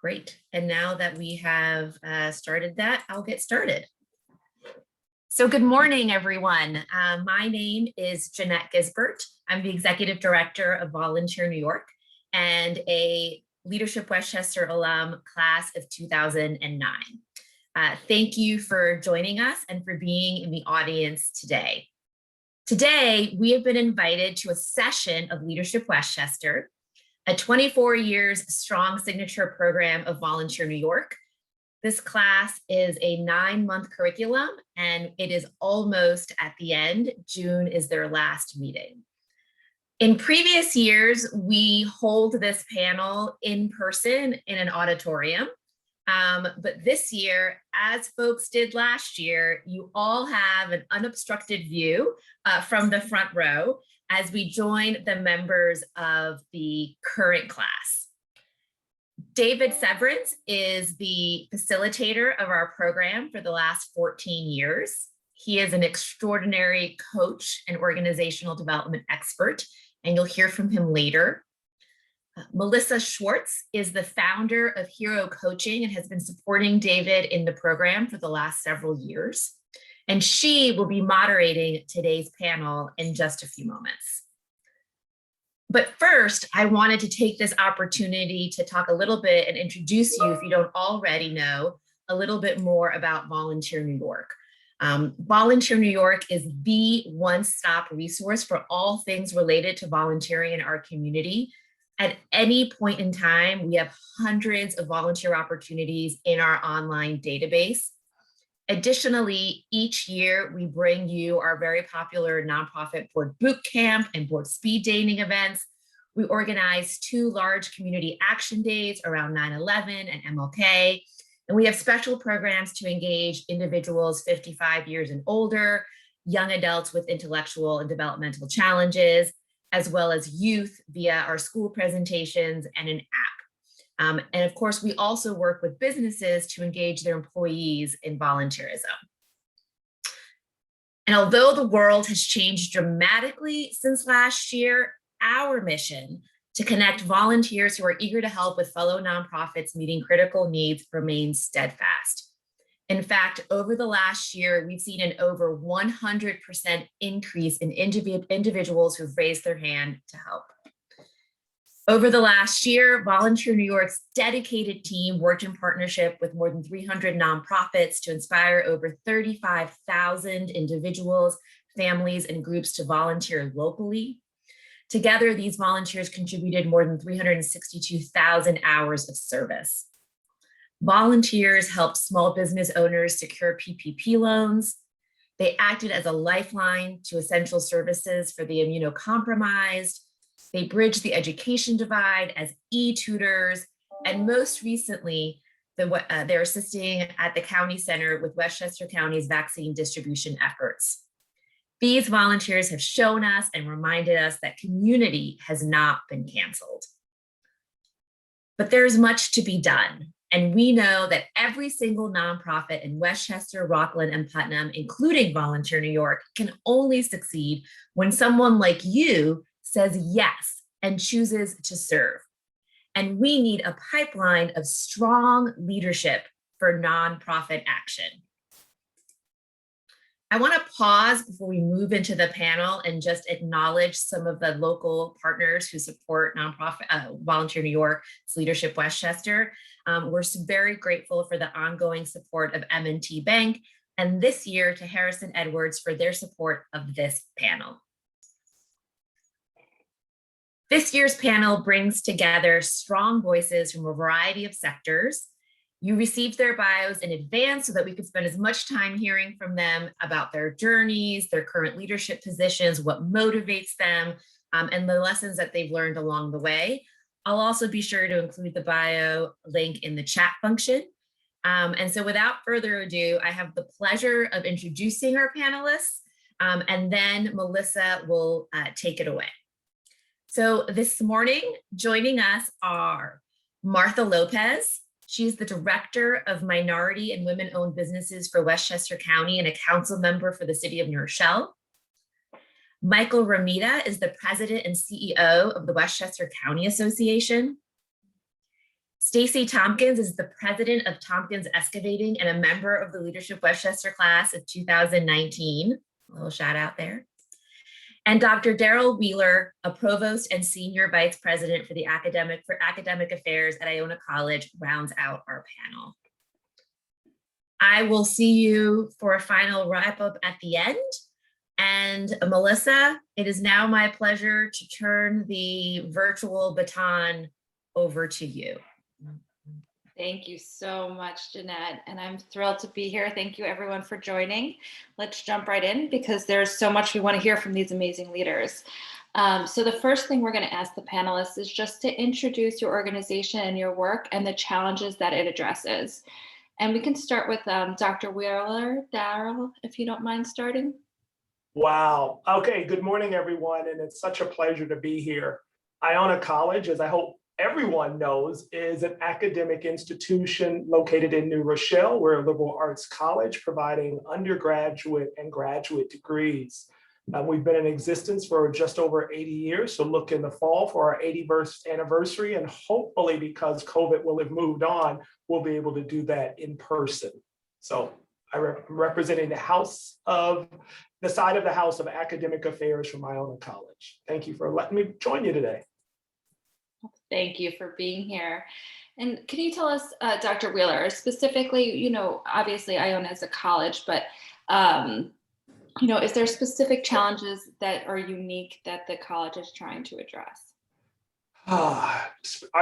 Great. And now that we have started that, I'll get started. So good morning, everyone. My name is Jeanette Gisbert. I'm the Executive Director of Volunteer New York and a Leadership Westchester alum, class of 2009. Thank you for joining us and for being in the audience today. Today, we have been invited to a session of Leadership Westchester, a 24 years strong signature program of Volunteer New York. This class is a 9-month curriculum and it is almost at the end. June is their last meeting. In previous years, we hold this panel in person in an auditorium. But this year, as folks did last year, you all have an unobstructed view from the front row as we join the members of the current class. David Severance is the facilitator of our program for the last 14 years. He is an extraordinary coach and organizational development expert, and you'll hear from him later. Melissa Swartz is the founder of Hero Coaching and has been supporting David in the program for the last several years. And she will be moderating today's panel in just a few moments. But first, I wanted to take this opportunity to talk a little bit and introduce you, if you don't already know, a little bit more about Volunteer New York. Volunteer New York is the one-stop resource for all things related to volunteering in our community. At any point in time, we have hundreds of volunteer opportunities in our online database. Additionally, each year we bring you our very popular nonprofit board boot camp and board speed dating events. We organize 2 large community action days around 9/11 and MLK. And we have special programs to engage individuals 55 years and older, young adults with intellectual and developmental challenges, as well as youth via our school presentations and an app. And of course, we also work with businesses to engage their employees in volunteerism. And although the world has changed dramatically since last year, our mission to connect volunteers who are eager to help with fellow nonprofits meeting critical needs remains steadfast. In fact, over the last year, we've seen an over 100% increase in individuals who've raised their hand to help. Over the last year, Volunteer New York's dedicated team worked in partnership with more than 300 nonprofits to inspire over 35,000 individuals, families, and groups to volunteer locally. Together, these volunteers contributed more than 362,000 hours of service. Volunteers helped small business owners secure PPP loans. They acted as a lifeline to essential services for the immunocompromised. They bridged the education divide as e-tutors. And most recently, they're assisting at the county center with Westchester County's vaccine distribution efforts. These volunteers have shown us and reminded us that community has not been canceled. But there's much to be done. And we know that every single nonprofit in Westchester, Rockland, and Putnam, including Volunteer New York, can only succeed when someone like you says yes and chooses to serve. And we need a pipeline of strong leadership for nonprofit action. I want to pause before we move into the panel and just acknowledge some of the local partners who support nonprofit Volunteer New York's Leadership Westchester. We're very grateful for the ongoing support of M&T Bank, and this year to Harrison Edwards for their support of this panel. This year's panel brings together strong voices from a variety of sectors. You received their bios in advance so that we could spend as much time hearing from them about their journeys, their current leadership positions, what motivates them, and the lessons that they've learned along the way. I'll also be sure to include the bio link in the chat function. And so without further ado, I have the pleasure of introducing our panelists, and then Melissa will take it away. So this morning, joining us are Martha Lopez. She's the Director of Minority and Women-Owned Businesses for Westchester County and a council member for the city of New Rochelle. Michael Romita is the President and CEO of the Westchester County Association. Stacey Tompkins is the president of Tompkins Excavating and a member of the Leadership Westchester class of 2019. A little shout out there. And Dr. Darrell Wheeler, a provost and senior vice president for academic affairs at IONA College, rounds out our panel. I will see you for a final wrap up at the end. And Melissa, it is now my pleasure to turn the virtual baton over to you. Thank you so much, Jeanette, and I'm thrilled to be here. Thank you everyone for joining. Let's jump right in because there's so much we want to hear from these amazing leaders. So the first thing we're going to ask the panelists is just to introduce your organization and your work and the challenges that it addresses. And we can start with Dr. Wheeler. Darrell, if you don't mind starting. Wow. Okay. Good morning, everyone. And it's such a pleasure to be here. IONA College, as I hope everyone knows, is an academic institution located in New Rochelle. We're a liberal arts college providing undergraduate and graduate degrees. We've been in existence for just over 80 years. So look in the fall for our 81st anniversary. And hopefully, because COVID will have moved on, we'll be able to do that in person. So I'm representing the side of the House of Academic Affairs from IONA College. Thank you for letting me join you today. Thank you for being here. And can you tell us, Dr. Wheeler, specifically, obviously IONA is a college, but, is there specific challenges that are unique that the college is trying to address? Are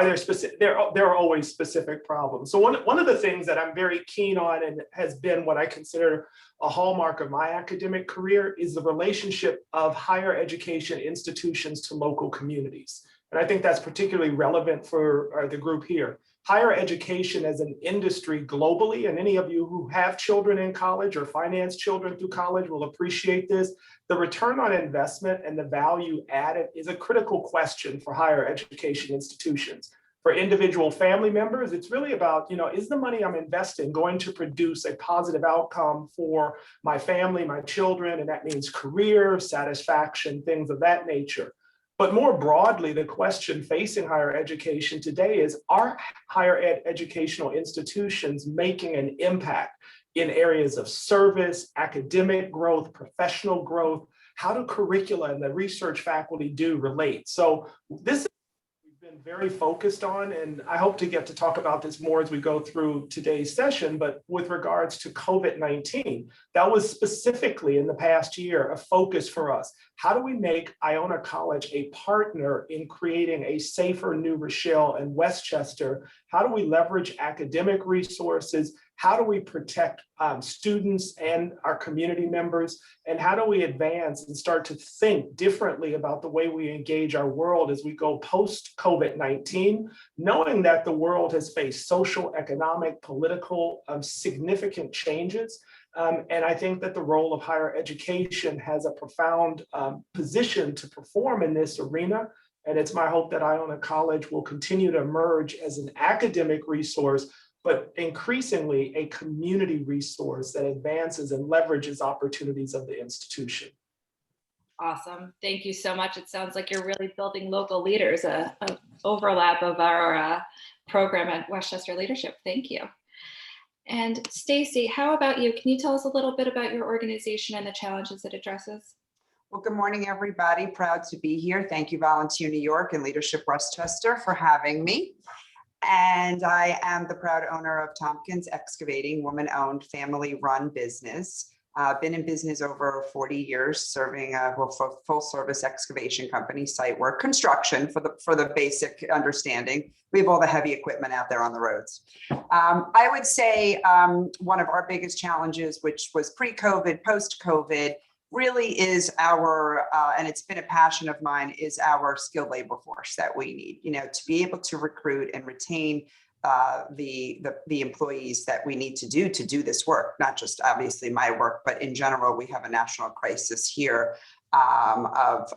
there specific? There are always specific problems. So one of the things that I'm very keen on and has been what I consider a hallmark of my academic career is the relationship of higher education institutions to local communities. And I think that's particularly relevant for the group here. Higher education as an industry globally, and any of you who have children in college or finance children through college will appreciate this. The return on investment and the value added is a critical question for higher education institutions. For individual family members, it's really about, is the money I'm investing going to produce a positive outcome for my family, my children, and that means career, satisfaction, things of that nature. But more broadly, the question facing higher education today is, are higher educational institutions making an impact in areas of service, academic growth, professional growth? How do curricula and the research faculty relate? So this is what we've been very focused on, and I hope to get to talk about this more as we go through today's session, but with regards to COVID-19, that was specifically in the past year a focus for us. How do we make IONA College a partner in creating a safer New Rochelle and Westchester? How do we leverage academic resources? How do we protect students and our community members? And how do we advance and start to think differently about the way we engage our world as we go post-COVID-19, knowing that the world has faced social, economic, political, significant changes. And I think that the role of higher education has a profound position to perform in this arena. And it's my hope that IONA College will continue to emerge as an academic resource, but increasingly a community resource that advances and leverages opportunities of the institution. Awesome. Thank you so much. It sounds like you're really building local leaders, an overlap of our program at Westchester Leadership. Thank you. And Stacey, how about you? Can you tell us a little bit about your organization and the challenges it addresses? Well, good morning, everybody. Proud to be here. Thank you, Volunteer New York and Leadership Westchester for having me. And I am the proud owner of Tompkins Excavating, woman-owned, family-run business. Been in business over 40 years, serving a full-service excavation company, site work, construction for the basic understanding. We have all the heavy equipment out there on the roads. I would say one of our biggest challenges, which was pre-COVID, post-COVID, really is our, and it's been a passion of mine, is our skilled labor force that we need, to be able to recruit and retain the employees that we need to do this work, not just obviously my work, but in general, we have a national crisis here of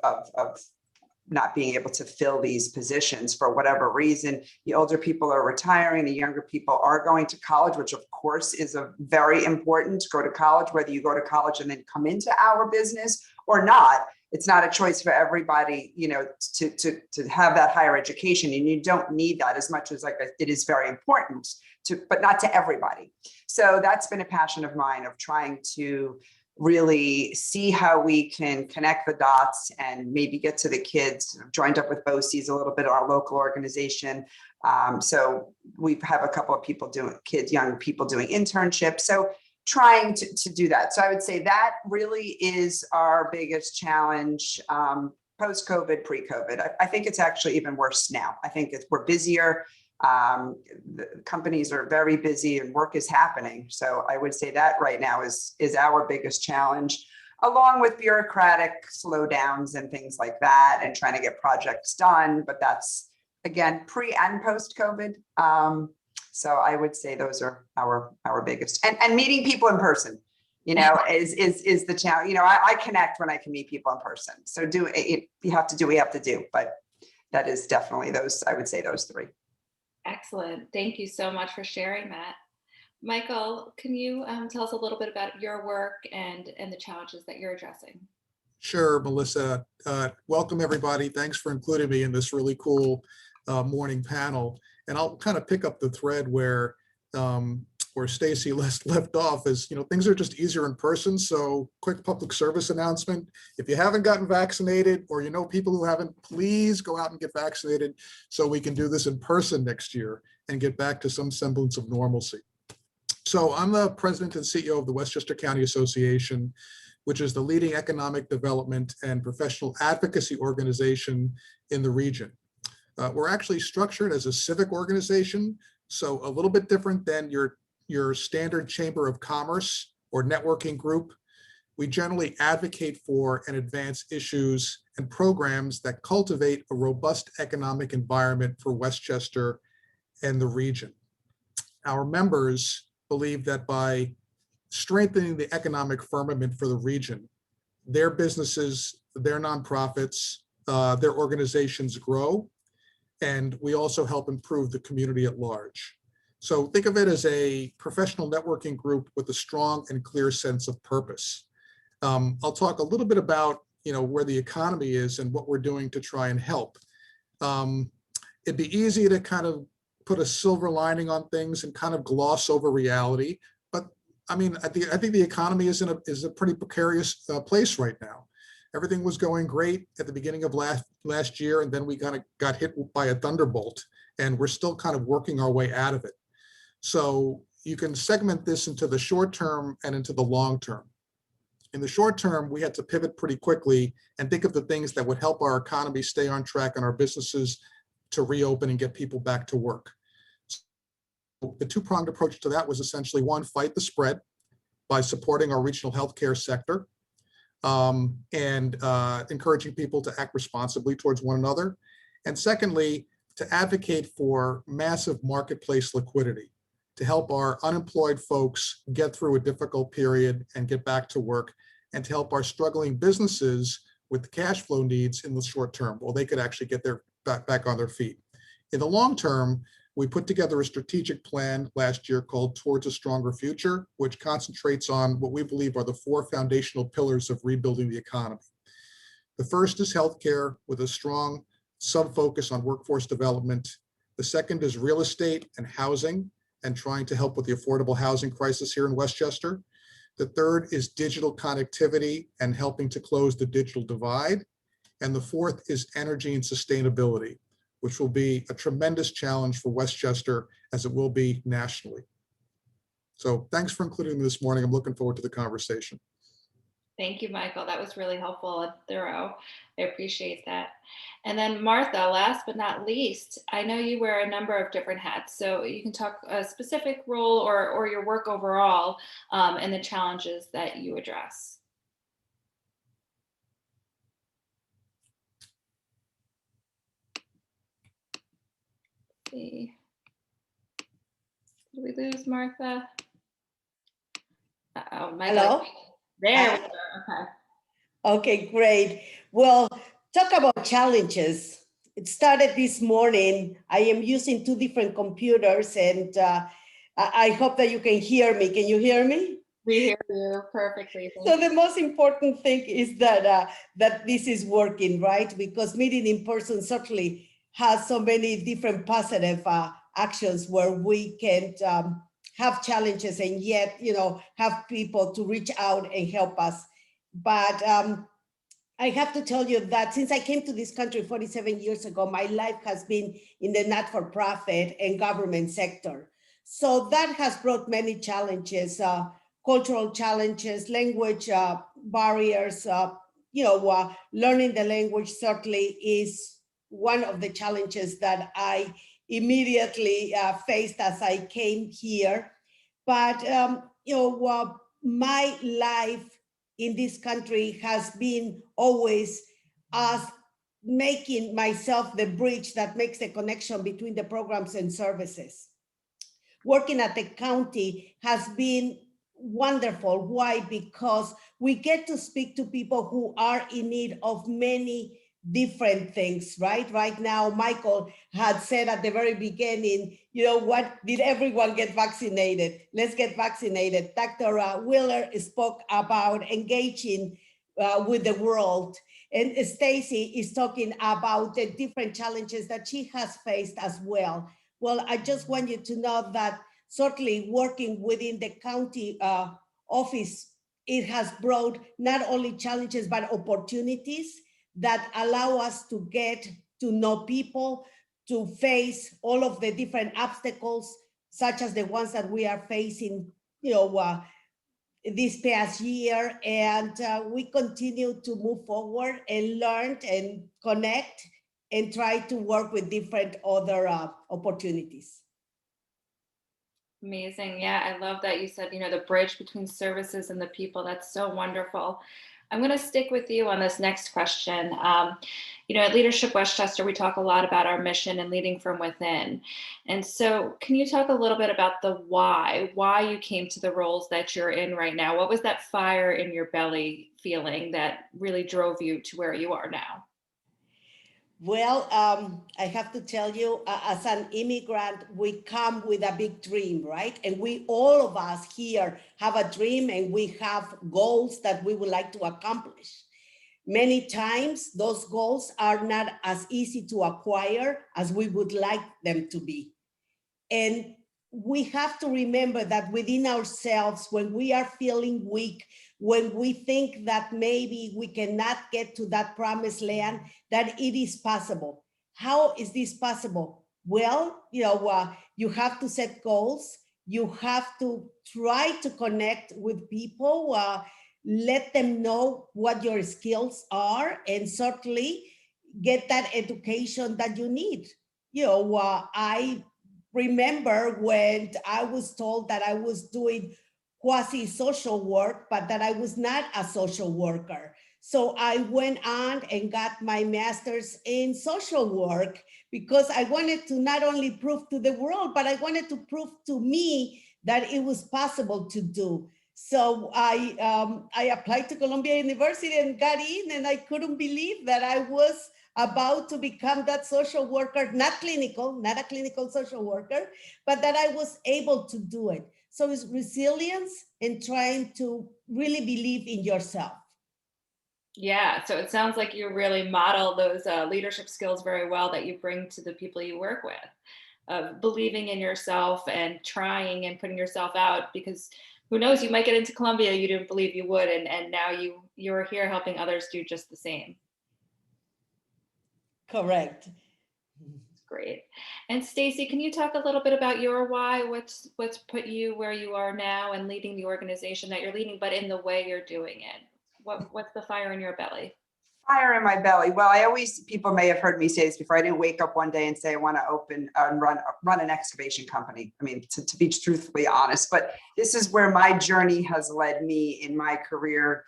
not being able to fill these positions for whatever reason. The older people are retiring, the younger people are going to college, which of course is a very important to go to college, whether you go to college and then come into our business or not. it's not a choice for everybody, you know, to have that higher education, and you don't need that as much as like it is very important to, but not to everybody. So that's been a passion of mine, of trying to really see how we can connect the dots and maybe get to the kids. I've joined up with BOCES a little bit, our local organization. So we have a couple of people doing, young people doing internships. So trying to do that. So I would say that really is our biggest challenge, post-COVID, pre-COVID. I think it's actually even worse now. I think we're busier. The companies are very busy and work is happening. So I would say that right now is our biggest challenge, along with bureaucratic slowdowns and things like that, and trying to get projects done. But that's, again, pre and post-COVID. So I would say those are our biggest, and meeting people in person, you know, is the challenge. You know, I connect when I can meet people in person. So you have to do what you have to do, but that is definitely those, I would say those three. Excellent. Thank you so much for sharing that. Michael, can you tell us a little bit about your work and the challenges that you're addressing? Sure, Melissa. Welcome, everybody. Thanks for including me in this really cool morning panel. And I'll kind of pick up the thread where Stacey left off. Is, you know, things are just easier in person. So quick public service announcement. If you haven't gotten vaccinated, or you know people who haven't, please go out and get vaccinated so we can do this in person next year and get back to some semblance of normalcy. So I'm the president and CEO of the Westchester County Association, which is the leading economic development and professional advocacy organization in the region. We're actually structured as a civic organization, so a little bit different than your standard chamber of commerce or networking group. We generally advocate for and advance issues and programs that cultivate a robust economic environment for Westchester and the region. Our members believe that by strengthening the economic firmament for the region, their businesses, their nonprofits, their organizations grow, and we also help improve the community at large. So think of it as a professional networking group with a strong and clear sense of purpose. I'll talk a little bit about, you know, where the economy is and what we're doing to try and help. It'd be easy to kind of put a silver lining on things and kind of gloss over reality, but I mean, I think the economy is a pretty precarious place right now. Everything was going great at the beginning of last year, and then we kind of got hit by a thunderbolt, and we're still kind of working our way out of it. So you can segment this into the short term and into the long term. In the short term, we had to pivot pretty quickly and think of the things that would help our economy stay on track and our businesses to reopen and get people back to work. So the two-pronged approach to that was essentially, one, fight the spread by supporting our regional healthcare sector, and encouraging people to act responsibly towards one another. And secondly, to advocate for massive marketplace liquidity to help our unemployed folks get through a difficult period and get back to work, and to help our struggling businesses with cash flow needs in the short term, while they could actually get their back on their feet. In the long term, we put together a strategic plan last year called Towards a Stronger Future, which concentrates on what we believe are the four foundational pillars of rebuilding the economy. The first is healthcare, with a strong sub-focus on workforce development. The second is real estate and housing, and trying to help with the affordable housing crisis here in Westchester. The third is digital connectivity and helping to close the digital divide. And the fourth is energy and sustainability, which will be a tremendous challenge for Westchester, as it will be nationally. So thanks for including me this morning. I'm looking forward to the conversation. Thank you, Michael. That was really helpful and thorough. I appreciate that. And then Martha, last but not least, I know you wear a number of different hats, so you can talk a specific role or your work overall, and the challenges that you address. See. Did we lose Martha? Uh-oh, Hello? There we go. Okay. Okay, great. Well, talk about challenges. It started this morning. I am using 2 different computers, and I hope that you can hear me. Can you hear me? We hear you perfectly. Thank So you. the most important thing is that that this is working, right? Because meeting in person certainly has so many different positive actions where we can have challenges and yet, have people to reach out and help us. But I have to tell you that since I came to this country 47 years ago, my life has been in the not-for-profit and government sector. So that has brought many challenges, cultural challenges, language barriers. Learning the language certainly is one of the challenges that I immediately faced as I came here. But my life in this country has been always as making myself the bridge that makes the connection between the programs and services. Working at the county has been wonderful. Why? Because we get to speak to people who are in need of many different things, right? Right now, Michael had said at the very beginning, what, did everyone get vaccinated? Let's get vaccinated. Dr. Wheeler spoke about engaging with the world. And Stacey is talking about the different challenges that she has faced as well. Well, I just want you to know that certainly working within the county office, it has brought not only challenges, but opportunities that allow us to get to know people, to face all of the different obstacles, such as the ones that we are facing, this past year. And we continue to move forward and learn and connect and try to work with different other opportunities. Amazing. Yeah, I love that you said, the bridge between services and the people. That's so wonderful. I'm going to stick with you on this next question. At Leadership Westchester, we talk a lot about our mission and leading from within. And so can you talk a little bit about the why you came to the roles that you're in right now? What was that fire in your belly feeling that really drove you to where you are now? Well, I have to tell you, as an immigrant, we come with a big dream, right? And all of us here have a dream and we have goals that we would like to accomplish. Many times, those goals are not as easy to acquire as we would like them to be. And we have to remember that within ourselves, when we are feeling weak, when we think that maybe we cannot get to that promised land, that it is possible. How is this possible? Well, you have to set goals. You have to try to connect with people, let them know what your skills are, and certainly get that education that you need. I remember when I was told that I was doing quasi-social work, but that I was not a social worker. So I went on and got my master's in social work because I wanted to not only prove to the world, but I wanted to prove to me that it was possible to do. So I applied to Columbia University and got in, and I couldn't believe that I was about to become that social worker, not a clinical social worker, but that I was able to do it. So it's resilience and trying to really believe in yourself. Yeah, so it sounds like you really model those leadership skills very well that you bring to the people you work with, of believing in yourself and trying and putting yourself out, because who knows, you might get into Columbia you didn't believe you would, and now you're here helping others do just the same. Correct. Great. And Stacey, can you talk a little bit about your why? What's put you where you are now and leading the organization that you're leading, but in the way you're doing it? What's the fire in your belly? Fire in my belly. Well, people may have heard me say this before. I didn't wake up one day and say I want to open and run an excavation company. I mean, to be truthfully honest, but this is where my journey has led me in my career,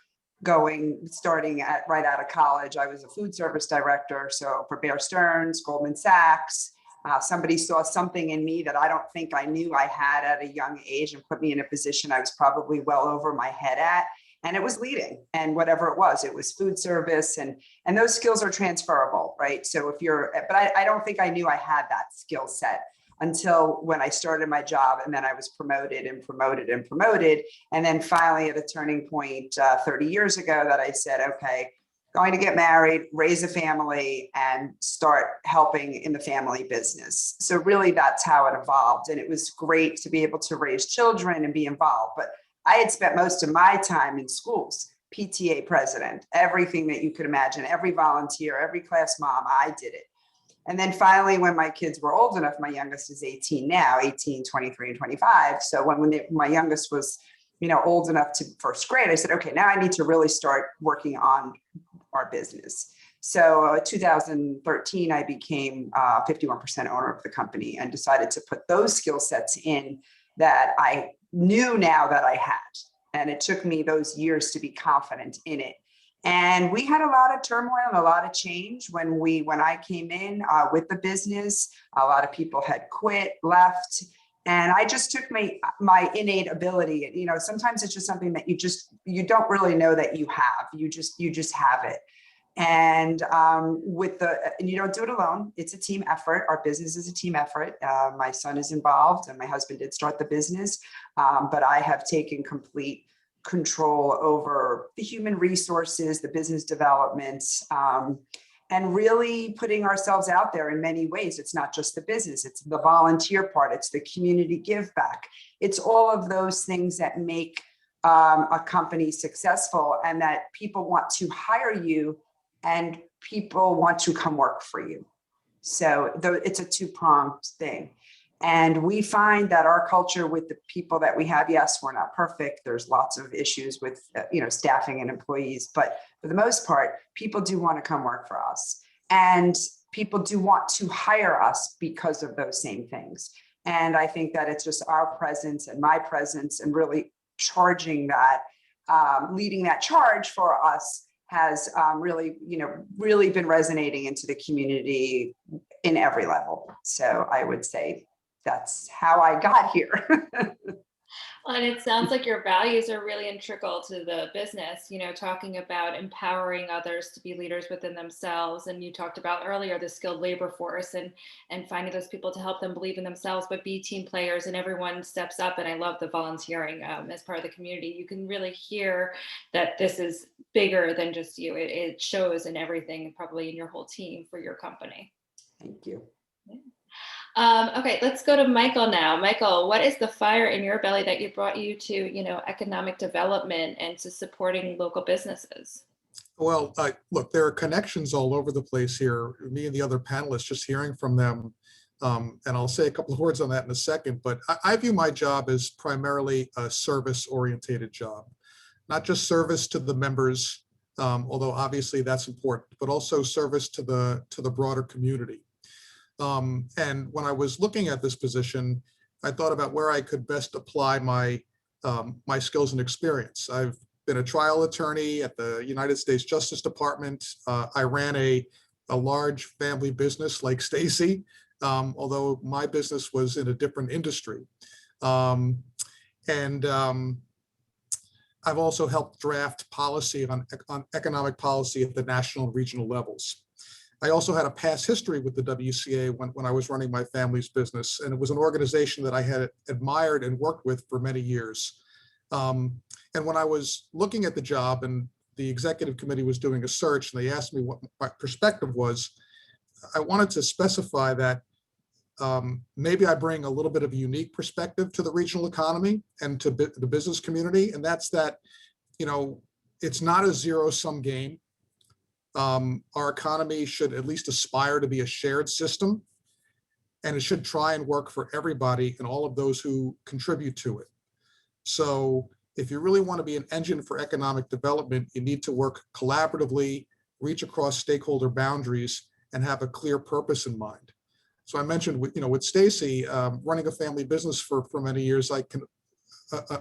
starting right out of college. I was a food service director, so for Bear Stearns, Goldman Sachs. Somebody saw something in me that I don't think I knew I had at a young age and put me in a position I was probably well over my head at. And it was leading, and whatever it was food service, and those skills are transferable, right? So but I don't think I knew I had that skill set. until when I started my job, and then I was promoted and promoted and promoted. And then finally at a turning point 30 years ago that I said, okay, going to get married, raise a family, and start helping in the family business. So really that's how it evolved. And it was great to be able to raise children and be involved. But I had spent most of my time in schools, PTA president, everything that you could imagine, every volunteer, every class mom, I did it. And then finally, when my kids were old enough, my youngest is 18 now, 18, 23, and 25. So when my youngest was, old enough to first grade, I said, okay, now I need to really start working on our business. So 2013, I became 51% owner of the company and decided to put those skill sets in that I knew now that I had. And it took me those years to be confident in it. And we had a lot of turmoil and a lot of change when I came in with the business. A lot of people had quit, left. And I just took my innate ability. Sometimes it's just something that you don't really know that you have. You just have it. And and you don't do it alone. It's a team effort. Our business is a team effort. My son is involved, and my husband did start the business, but I have taken complete control over the human resources, the business development, and really putting ourselves out there in many ways. It's not just the business, it's the volunteer part, it's the community give back. It's all of those things that make a company successful and that people want to hire you and people want to come work for you. So it's a two-pronged thing. And we find that our culture with the people that we have, yes, we're not perfect. There's lots of issues with, staffing and employees, but for the most part, people do want to come work for us. And people do want to hire us because of those same things. And I think that it's just our presence and my presence and really charging that, leading that charge for us has really been resonating into the community in every level. So I would say that's how I got here. And it sounds like your values are really integral to the business, talking about empowering others to be leaders within themselves. And you talked about earlier the skilled labor force and finding those people to help them believe in themselves, but be team players, and everyone steps up. And I love the volunteering as part of the community. You can really hear that this is bigger than just you. It shows in everything, probably in your whole team for your company. Thank you. Yeah. Okay, let's go to Michael now. Michael, what is the fire in your belly that brought you to, economic development and to supporting local businesses? Well, look, there are connections all over the place here. Me and the other panelists, just hearing from them, and I'll say a couple of words on that in a second, but I view my job as primarily a service-oriented job, not just service to the members, although obviously that's important, but also service to the broader community. And when I was looking at this position, I thought about where I could best apply my skills and experience. I've been a trial attorney at the United States Justice Department. I ran a large family business like Stacey, although my business was in a different industry. I've also helped draft policy on economic policy at the national and regional levels. I also had a past history with the WCA when I was running my family's business, and it was an organization that I had admired and worked with for many years. And when I was looking at the job and the executive committee was doing a search and they asked me what my perspective was, I wanted to specify that maybe I bring a little bit of a unique perspective to the regional economy and to the business community, and that's that, it's not a zero-sum game. Our economy should at least aspire to be a shared system, and it should try and work for everybody and all of those who contribute to it. So if you really want to be an engine for economic development, you need to work collaboratively, reach across stakeholder boundaries, and have a clear purpose in mind. So I mentioned, with Stacey, running a family business for many years, I can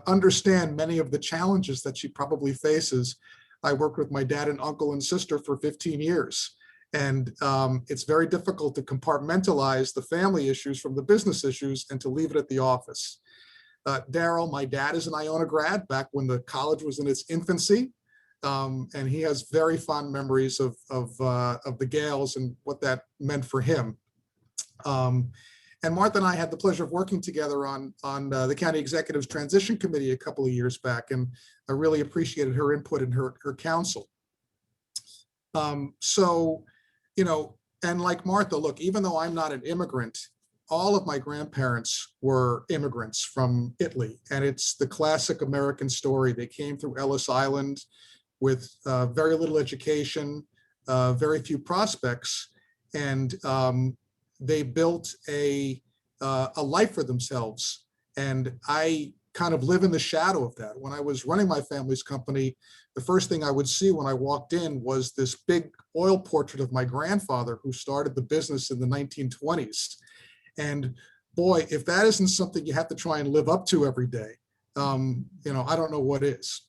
understand many of the challenges that she probably faces. I worked with my dad and uncle and sister for 15 years. And it's very difficult to compartmentalize the family issues from the business issues and to leave it at the office. Darrell, my dad is an IONA grad back when the college was in its infancy. And he has very fond memories of the Gales and what that meant for him. And And Martha and I had the pleasure of working together on the County Executives Transition Committee a couple of years back, and I really appreciated her input and her counsel. So, you know, and like Martha, look, even though I'm not an immigrant, all of my grandparents were immigrants from Italy, and it's the classic American story. They came through Ellis Island with very little education, very few prospects, and they built a life for themselves. And I kind of live in the shadow of that. When I was running my family's company, the first thing I would see when I walked in was this big oil portrait of my grandfather, who started the business in the 1920s. And boy, if that isn't something you have to try and live up to every day, you know, I don't know what is.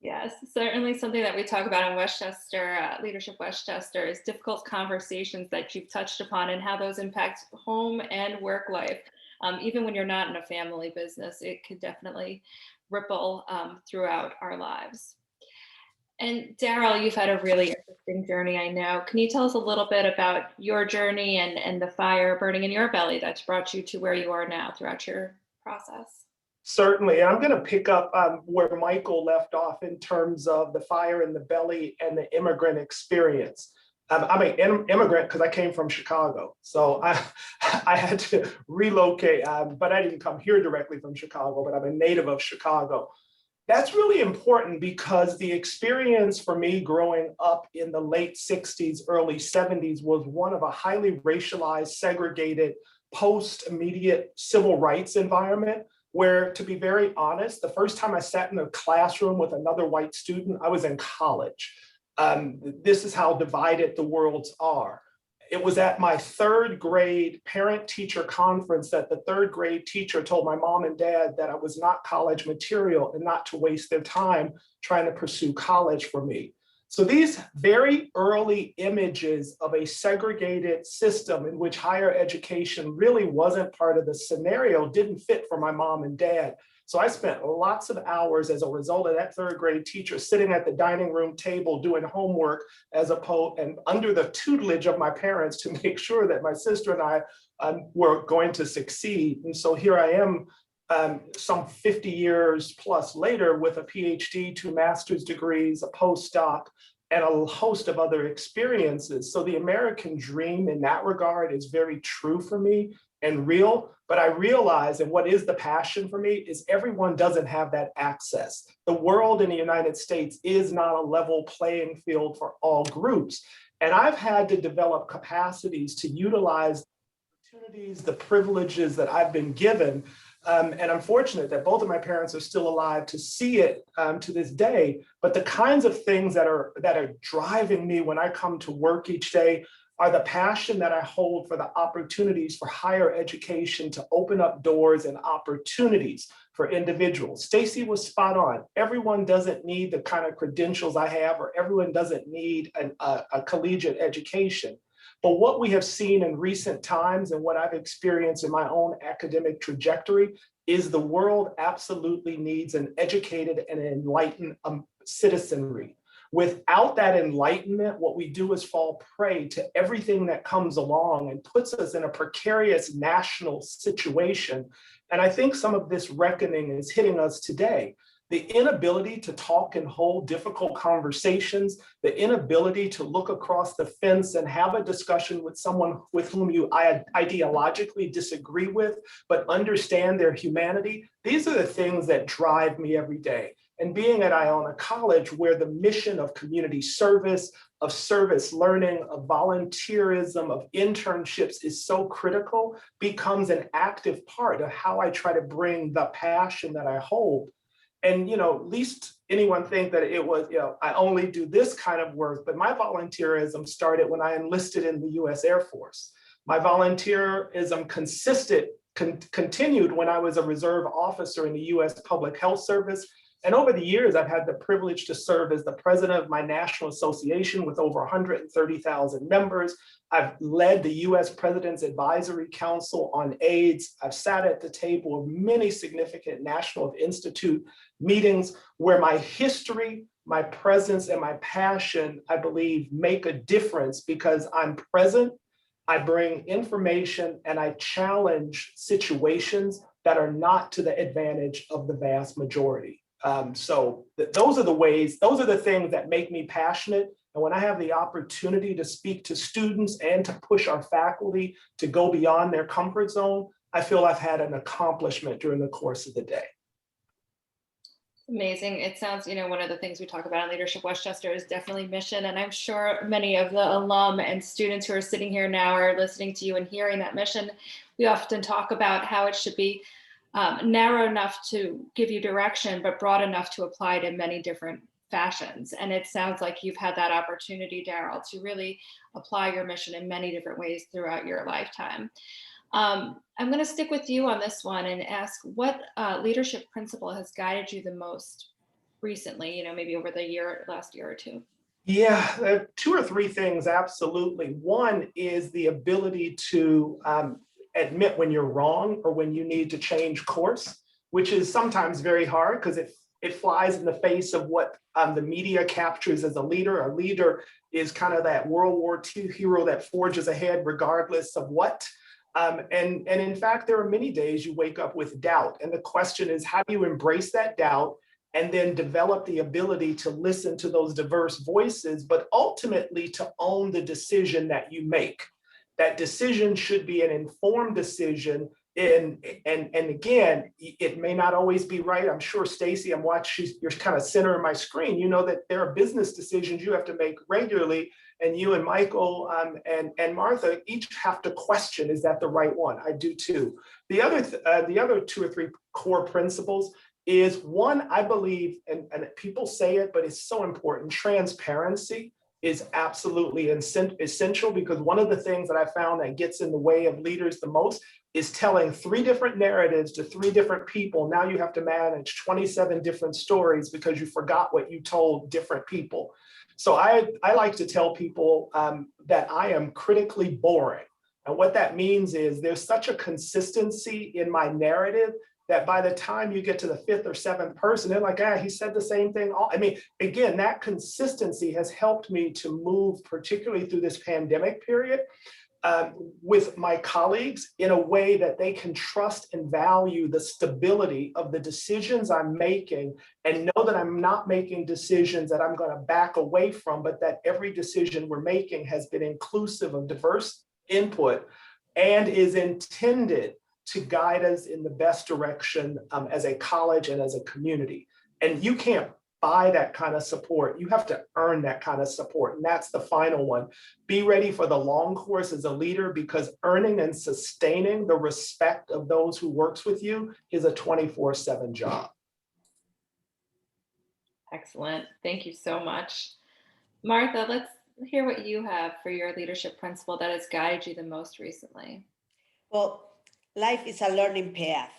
Yes, certainly something that we talk about in Westchester, Leadership Westchester, is difficult conversations that you've touched upon and how those impact home and work life. Even when you're not in a family business, it could definitely ripple throughout our lives. And Darrell, you've had a really interesting journey, I know. Can you tell us a little bit about your journey and the fire burning in your belly that's brought you to where you are now throughout your process? Certainly. I'm going to pick up where Michael left off in terms of the fire in the belly and the immigrant experience. I'm an immigrant because I came from Chicago. So I had to relocate, but I didn't come here directly from Chicago, but I'm a native of Chicago. That's really important because the experience for me growing up in the late 60s, early 70s was one of a highly racialized, segregated, post-immediate civil rights environment where, to be very honest, the first time I sat in a classroom with another white student, I was in college. This is how divided the worlds are. It was at my third grade parent-teacher conference that the third grade teacher told my mom and dad that I was not college material and not to waste their time trying to pursue college for me. So these very early images of a segregated system in which higher education really wasn't part of the scenario didn't fit for my mom and dad. So I spent lots of hours as a result of that third grade teacher sitting at the dining room table doing homework and under the tutelage of my parents to make sure that my sister and I were going to succeed. And so here I am some 50 years plus later with a PhD, 2 master's degrees, a postdoc, and a host of other experiences. So the American dream in that regard is very true for me and real, but I realize, and what is the passion for me, is everyone doesn't have that access. The world in the United States is not a level playing field for all groups. And I've had to develop capacities to utilize the opportunities, the privileges that I've been given. And I'm fortunate that both of my parents are still alive to see it to this day. But the kinds of things that are driving me when I come to work each day are the passion that I hold for the opportunities for higher education to open up doors and opportunities for individuals. Stacey was spot on. Everyone doesn't need the kind of credentials I have, or everyone doesn't need a collegiate education. But what we have seen in recent times and what I've experienced in my own academic trajectory is the world absolutely needs an educated and enlightened citizenry. Without that enlightenment, what we do is fall prey to everything that comes along and puts us in a precarious national situation. And I think some of this reckoning is hitting us today. The inability to talk and hold difficult conversations, the inability to look across the fence and have a discussion with someone with whom you ideologically disagree with, but understand their humanity. These are the things that drive me every day. And being at IONA College, where the mission of community service, of service learning, of volunteerism, of internships is so critical, becomes an active part of how I try to bring the passion that I hold. And, least anyone think that it was, I only do this kind of work, but my volunteerism started when I enlisted in the US Air Force. My volunteerism continued when I was a reserve officer in the US Public Health Service. And over the years, I've had the privilege to serve as the president of my national association with over 130,000 members. I've led the US President's Advisory Council on AIDS. I've sat at the table of many significant National Institute meetings where my history, my presence, and my passion, I believe, make a difference because I'm present I bring information and I challenge situations that are not to the advantage of the vast majority. Those are the ways, those are the things that make me passionate. And when I have the opportunity to speak to students and to push our faculty to go beyond their comfort zone, I feel I've had an accomplishment during the course of the day. Amazing. It sounds, one of the things we talk about in Leadership Westchester is definitely mission. And I'm sure many of the alum and students who are sitting here now are listening to you and hearing that mission. We often talk about how it should be narrow enough to give you direction, but broad enough to apply to many different fashions. And it sounds like you've had that opportunity, Darrell, to really apply your mission in many different ways throughout your lifetime. I'm going to stick with you on this one and ask what leadership principle has guided you the most recently, maybe over the last year or two? Yeah, 2 or 3 things, absolutely. One is the ability to admit when you're wrong or when you need to change course, which is sometimes very hard because it flies in the face of what the media captures as a leader. A leader is kind of that World War II hero that forges ahead regardless of what. And in fact, there are many days you wake up with doubt. And the question is, how do you embrace that doubt and then develop the ability to listen to those diverse voices, but ultimately to own the decision that you make? That decision should be an informed decision. And again, it may not always be right. I'm sure, Stacey, I'm watching, you're kind of center of my screen. You know that there are business decisions you have to make regularly. And you and Michael and Martha each have to question, is that the right one? I do too. The other 2 or 3 core principles is, one, I believe, and people say it, but it's so important, transparency is absolutely essential, because one of the things that I found that gets in the way of leaders the most is telling 3 different narratives to 3 different people. Now you have to manage 27 different stories because you forgot what you told different people. So I like to tell people that I am critically boring. And what that means is there's such a consistency in my narrative that by the time you get to the 5th or 7th person, they're like, he said the same thing. I mean, again, that consistency has helped me to move, particularly through this pandemic period, with my colleagues in a way that they can trust and value the stability of the decisions I'm making, and know that I'm not making decisions that I'm going to back away from, but that every decision we're making has been inclusive of diverse input and is intended to guide us in the best direction as a college and as a community. And you can't buy that kind of support. You have to earn that kind of support. And that's the final one. Be ready for the long course as a leader, because earning and sustaining the respect of those who works with you is a 24/7 job. Excellent. Thank you so much. Martha, let's hear what you have for your leadership principle that has guided you the most recently. Well, life is a learning path.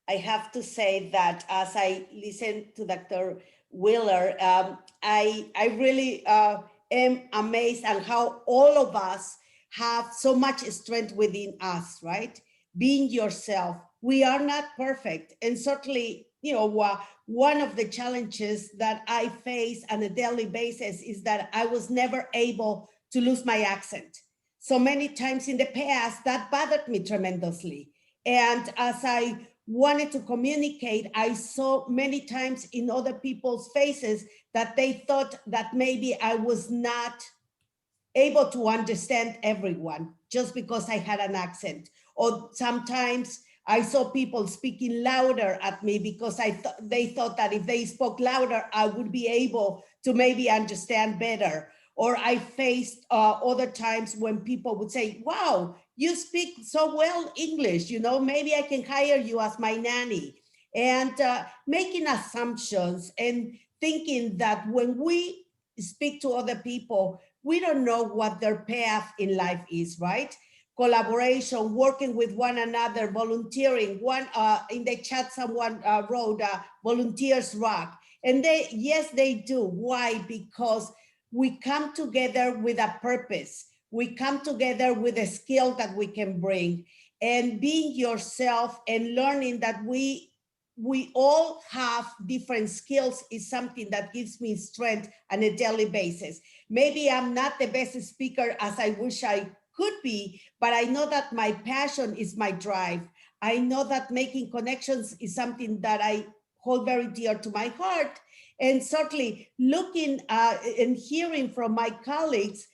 I have to say that as I listen to Dr. Wheeler, I really am amazed at how all of us have so much strength within us, right? Being yourself. We are not perfect. And certainly, one of the challenges that I face on a daily basis is that I was never able to lose my accent. So many times in the past, that bothered me tremendously. And as I wanted to communicate, I saw many times in other people's faces that they thought that maybe I was not able to understand everyone just because I had an accent. Or sometimes I saw people speaking louder at me because they thought that if they spoke louder, I would be able to maybe understand better. Or I faced other times when people would say, wow, you speak so well English, maybe I can hire you as my nanny. And making assumptions and thinking that when we speak to other people, we don't know what their path in life is, right? Collaboration, working with one another, volunteering. In the chat, someone wrote, volunteers rock. And yes, they do. Why? Because we come together with a purpose. We come together with a skill that we can bring, and being yourself and learning that we all have different skills is something that gives me strength on a daily basis. Maybe I'm not the best speaker as I wish I could be, but I know that my passion is my drive. I know that making connections is something that I hold very dear to my heart. And certainly looking and hearing from my colleagues,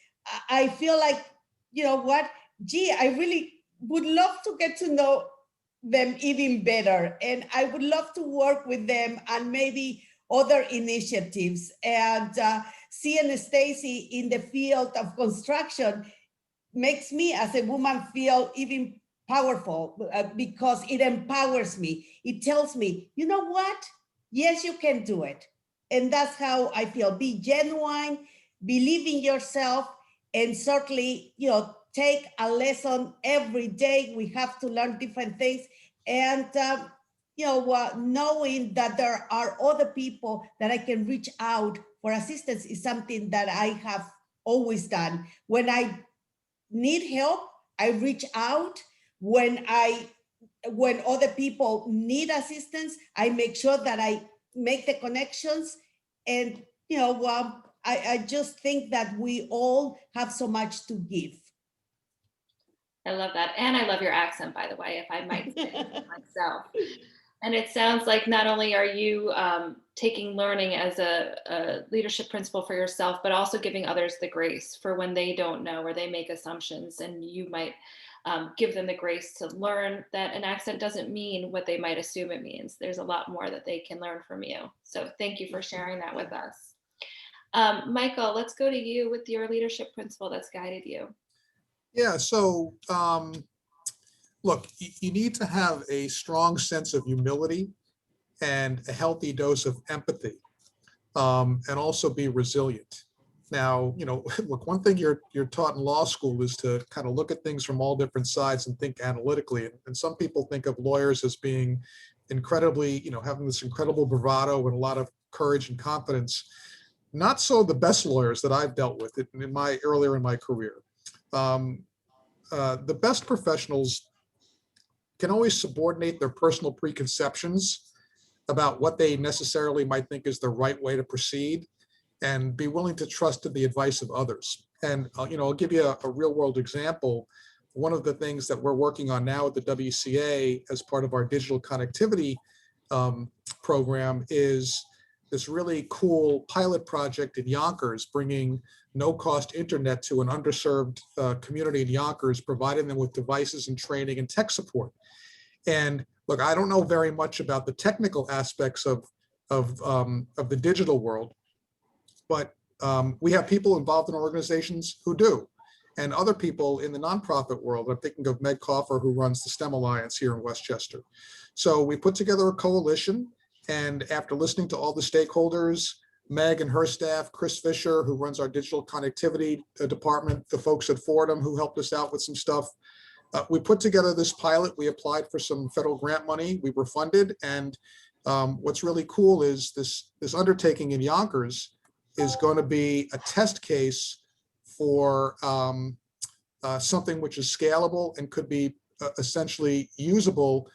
I feel like, you know what, gee, I really would love to get to know them even better. And I would love to work with them on maybe other initiatives. And seeing Stacey in the field of construction makes me as a woman feel even powerful because it empowers me. It tells me, you know what? Yes, you can do it. And that's how I feel. Be genuine, believe in yourself, and certainly, you know, take a lesson every day. We have to learn different things. And, you know, knowing that there are other people that I can reach out for assistance is something that I have always done. When I need help, I reach out. When other people need assistance, I make sure that I make the connections. And, you know, I just think that we all have so much to give. I love that. And I love your accent, by the way, if I might say it myself. And it sounds like not only are you taking learning as a leadership principle for yourself, but also giving others the grace for when they don't know or they make assumptions, and you might give them the grace to learn that an accent doesn't mean what they might assume it means. There's a lot more that they can learn from you. So thank you for sharing that with us. Michael, let's go to you with your leadership principle that's guided you. Yeah, so look, you need to have a strong sense of humility and a healthy dose of empathy, and also be resilient. Now, you know, look, one thing you're taught in law school is to kind of look at things from all different sides and think analytically. And some people think of lawyers as being incredibly, you know, having this incredible bravado and a lot of courage and confidence. Not so the best lawyers that I've dealt with earlier in my career. The best professionals can always subordinate their personal preconceptions about what they necessarily might think is the right way to proceed and be willing to trust in the advice of others. And you know, I'll give you a real world example. One of the things that we're working on now at the WCA as part of our digital connectivity program is this really cool pilot project in Yonkers, bringing no-cost internet to an underserved community in Yonkers, providing them with devices and training and tech support. And look, I don't know very much about the technical aspects of the digital world, but we have people involved in organizations who do, and other people in the nonprofit world. I'm thinking of Meg Coffer, who runs the STEM Alliance here in Westchester. So we put together a coalition, and after listening to all the stakeholders, Meg and her staff, Chris Fisher, who runs our digital connectivity department, the folks at Fordham who helped us out with some stuff, we put together this pilot. We applied for some federal grant money. We were funded. And what's really cool is this undertaking in Yonkers is going to be a test case for something which is scalable and could be essentially usable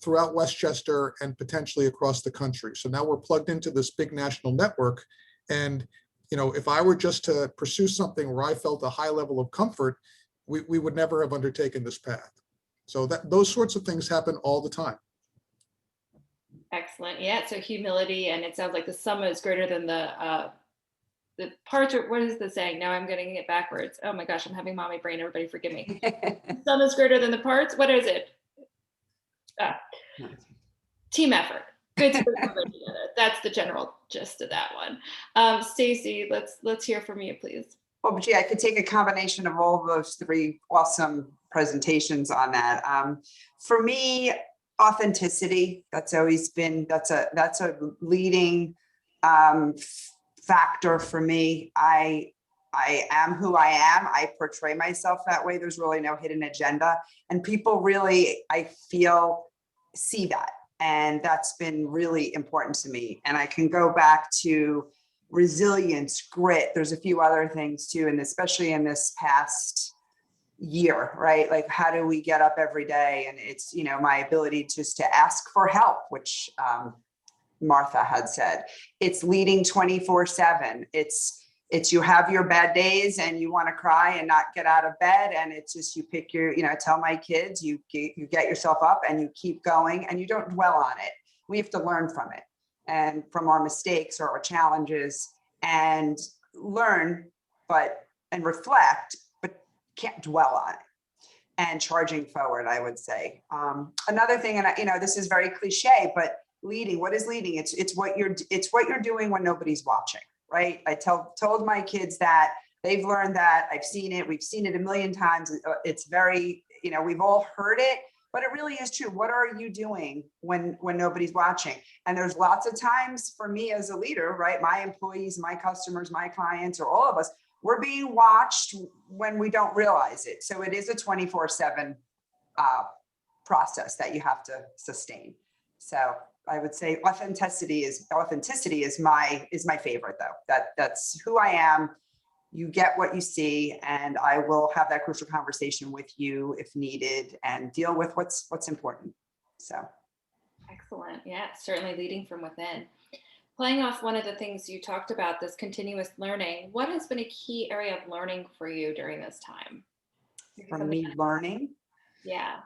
throughout Westchester and potentially across the country. So now we're plugged into this big national network. And, you know, if I were just to pursue something where I felt a high level of comfort, we would never have undertaken this path. So those sorts of things happen all the time. Excellent. Yeah. So humility, and it sounds like the sum is greater than the parts. Or what is the saying? Now I'm getting it backwards. Oh my gosh, I'm having mommy brain. Everybody forgive me. The sum is greater than the parts. What is it? Team effort. Good to work together. That's the general gist of that one. Stacey, let's hear from you, please. Well, gee, I could take a combination of all of those three awesome presentations on that. For me, authenticity, that's always been, that's a leading factor for me. I am who I am. I portray myself that way. There's really no hidden agenda. And people really, I feel, see that. And that's been really important to me. And I can go back to resilience, grit. There's a few other things too. And especially in this past year, right? Like, how do we get up every day? And it's, you know, my ability just to ask for help, which Martha had said. It's leading 24/7. It's It's you have your bad days and you want to cry and not get out of bed. And it's just, you pick your, I tell my kids, you get yourself up and you keep going and you don't dwell on it. We have to learn from it and from our mistakes or our challenges and learn, and reflect, but can't dwell on it. And charging forward, I would say. Another thing, and this is very cliche, but leading. What is leading? It's what you're doing when nobody's watching, right? I told my kids that. They've learned that. I've seen it. We've seen it a million times. It's very, we've all heard it, but it really is true. What are you doing when nobody's watching? And there's lots of times for me as a leader, right? My employees, my customers, my clients, or all of us, we're being watched when we don't realize it. So it is a 24/7 process that you have to sustain. So I would say authenticity is my favorite though. That's who I am. You get what you see, and I will have that crucial conversation with you if needed and deal with what's important. So. Excellent. Yeah, certainly leading from within. Playing off one of the things you talked about, this continuous learning, what has been a key area of learning for you during this time? For me, learning? Yeah.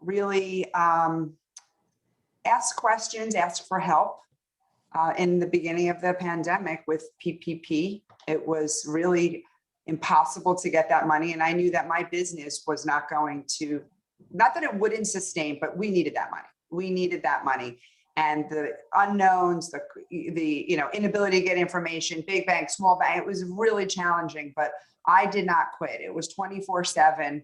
Really ask questions, ask for help. In the beginning of the pandemic with PPP, it was really impossible to get that money. And I knew that my business was not going to, not that it wouldn't sustain, but we needed that money. We needed that money. And the unknowns, the inability to get information, big bank, small bank, it was really challenging, but I did not quit. It was 24/7.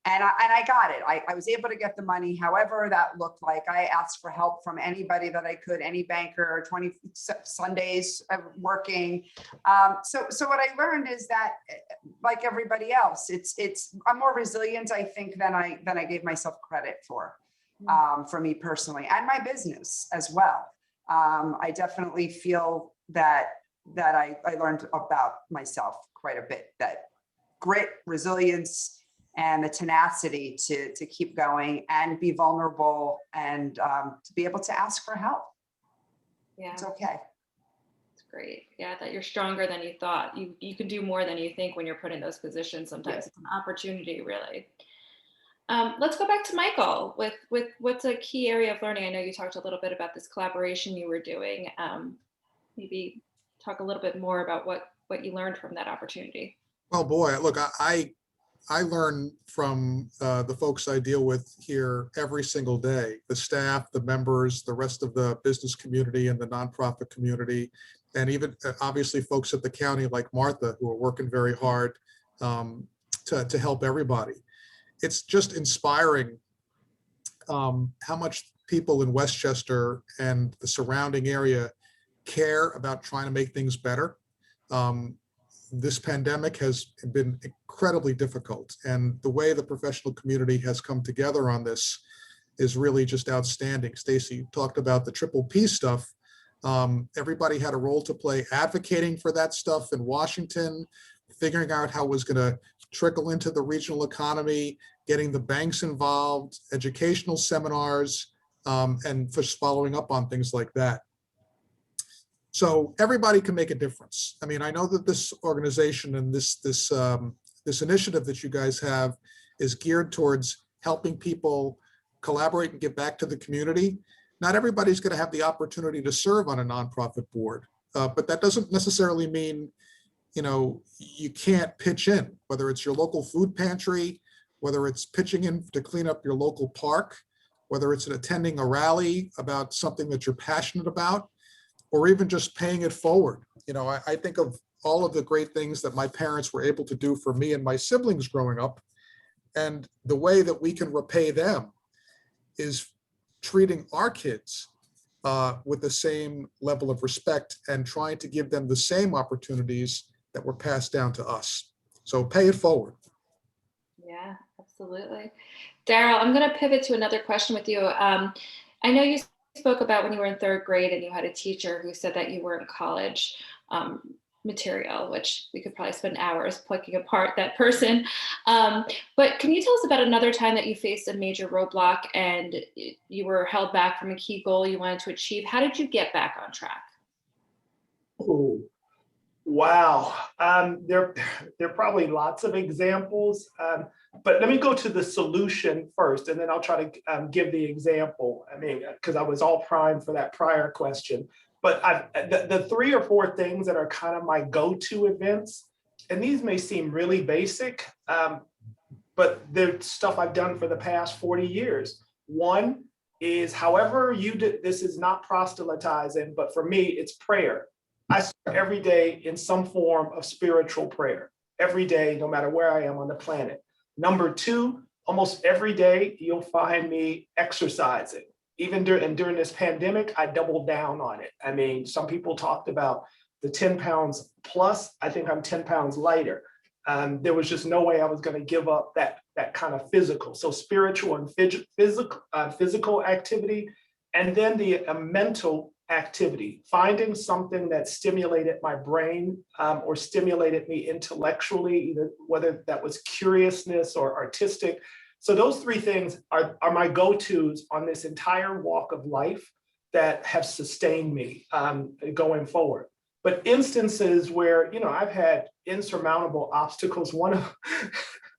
And I got it. I was able to get the money, however that looked like. I asked for help from anybody that I could, any banker, 20 Sundays working. So what I learned is that, like everybody else, I'm more resilient, I think, than I gave myself credit for me personally, and my business as well. I definitely feel that I learned about myself quite a bit, that grit, resilience, and the tenacity to keep going and be vulnerable and to be able to ask for help. Yeah. It's okay. It's great. Yeah, that you're stronger than you thought. You can do more than you think when you're put in those positions. Sometimes it's an opportunity, really. Let's go back to Michael with what's a key area of learning. I know you talked a little bit about this collaboration you were doing. Maybe talk a little bit more about what you learned from that opportunity. Oh boy, look, I learn from the folks I deal with here every single day, the staff, the members, the rest of the business community and the nonprofit community, and even obviously folks at the county like Martha, who are working very hard to help everybody. It's just inspiring how much people in Westchester and the surrounding area care about trying to make things better. This pandemic has been incredibly difficult, and the way the professional community has come together on this is really just outstanding. Stacey talked about the triple P stuff. Everybody had a role to play advocating for that stuff in Washington, figuring out how it was going to trickle into the regional economy, getting the banks involved, educational seminars, and just following up on things like that. So everybody can make a difference. I mean, I know that this organization and this initiative that you guys have is geared towards helping people collaborate and give back to the community. Not everybody's going to have the opportunity to serve on a nonprofit board, but that doesn't necessarily mean, you can't pitch in, whether it's your local food pantry, whether it's pitching in to clean up your local park, whether it's attending a rally about something that you're passionate about, or even just paying it forward. I think of all of the great things that my parents were able to do for me and my siblings growing up. And the way that we can repay them is treating our kids with the same level of respect and trying to give them the same opportunities that were passed down to us. So pay it forward. Yeah, absolutely. Darrell, I'm going to pivot to another question with you. I know you spoke about when you were in third grade and you had a teacher who said that you weren't college material, which we could probably spend hours picking apart that person. But can you tell us about another time that you faced a major roadblock and you were held back from a key goal you wanted to achieve? How did you get back on track? Oh, wow. There are probably lots of examples, but let me go to the solution first, and then I'll try to give the example. I mean, because I was all primed for that prior question. But the 3 or 4 things that are kind of my go-to events, and these may seem really basic, but they're stuff I've done for the past 40 years. One is, however you did, this is not proselytizing, but for me, it's prayer. I start every day in some form of spiritual prayer, every day, no matter where I am on the planet. Number 2, almost every day, you'll find me exercising. Even during this pandemic, I doubled down on it. I mean, some people talked about the 10 pounds plus. I think I'm 10 pounds lighter. There was just no way I was going to give up that kind of physical. So spiritual and physical activity, and then the mental activity, finding something that stimulated my brain or stimulated me intellectually, either whether that was curiousness or artistic. So those 3 things are my go-tos on this entire walk of life that have sustained me going forward. But instances where, I've had insurmountable obstacles.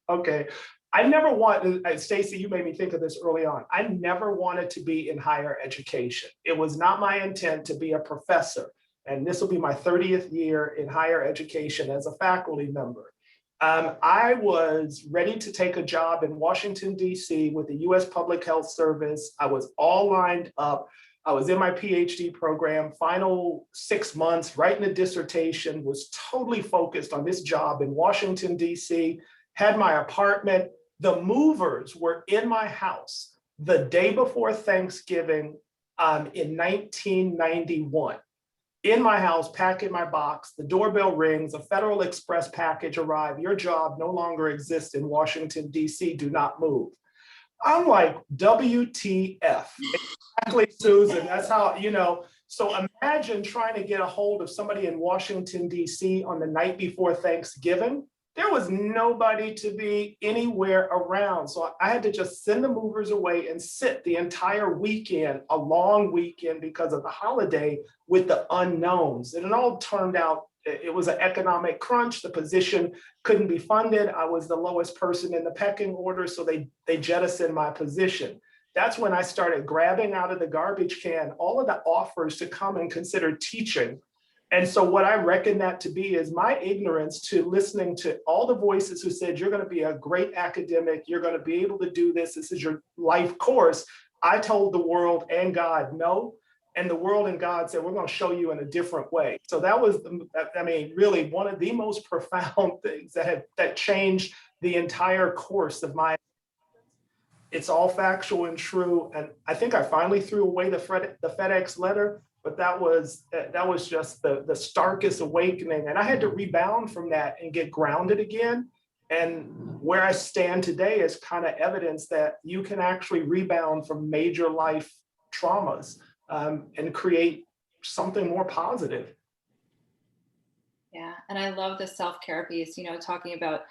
Okay, I never wanted, Stacey, you made me think of this early on. I never wanted to be in higher education. It was not my intent to be a professor. And this will be my 30th year in higher education as a faculty member. I was ready to take a job in Washington, D.C. with the U.S. Public Health Service. I was all lined up. I was in my PhD program, final 6 months, writing a dissertation, was totally focused on this job in Washington, D.C., had my apartment. The movers were in my house the day before Thanksgiving in 1991. In my house, packing my box, the doorbell rings, a Federal Express package arrived. Your job no longer exists in Washington, D.C. Do not move. I'm like, WTF. Exactly, Susan. That's how, So imagine trying to get a hold of somebody in Washington, D.C. on the night before Thanksgiving. There was nobody to be anywhere around. So I had to just send the movers away and sit the entire weekend, a long weekend because of the holiday, with the unknowns. And it all turned out, it was an economic crunch. The position couldn't be funded. I was the lowest person in the pecking order, so they jettisoned my position. That's when I started grabbing out of the garbage can all of the offers to come and consider teaching. And so what I reckon that to be is my ignorance to listening to all the voices who said, you're going to be a great academic, you're going to be able to do this, this is your life course. I told the world and God no, and the world and God said, we're going to show you in a different way. So that was, really one of the most profound things that changed the entire course of my. It's all factual and true. And I think I finally threw away the FedEx letter, but that was just the starkest awakening. And I had to rebound from that and get grounded again. And where I stand today is kind of evidence that you can actually rebound from major life traumas and create something more positive. Yeah, and I love the self-care piece, talking about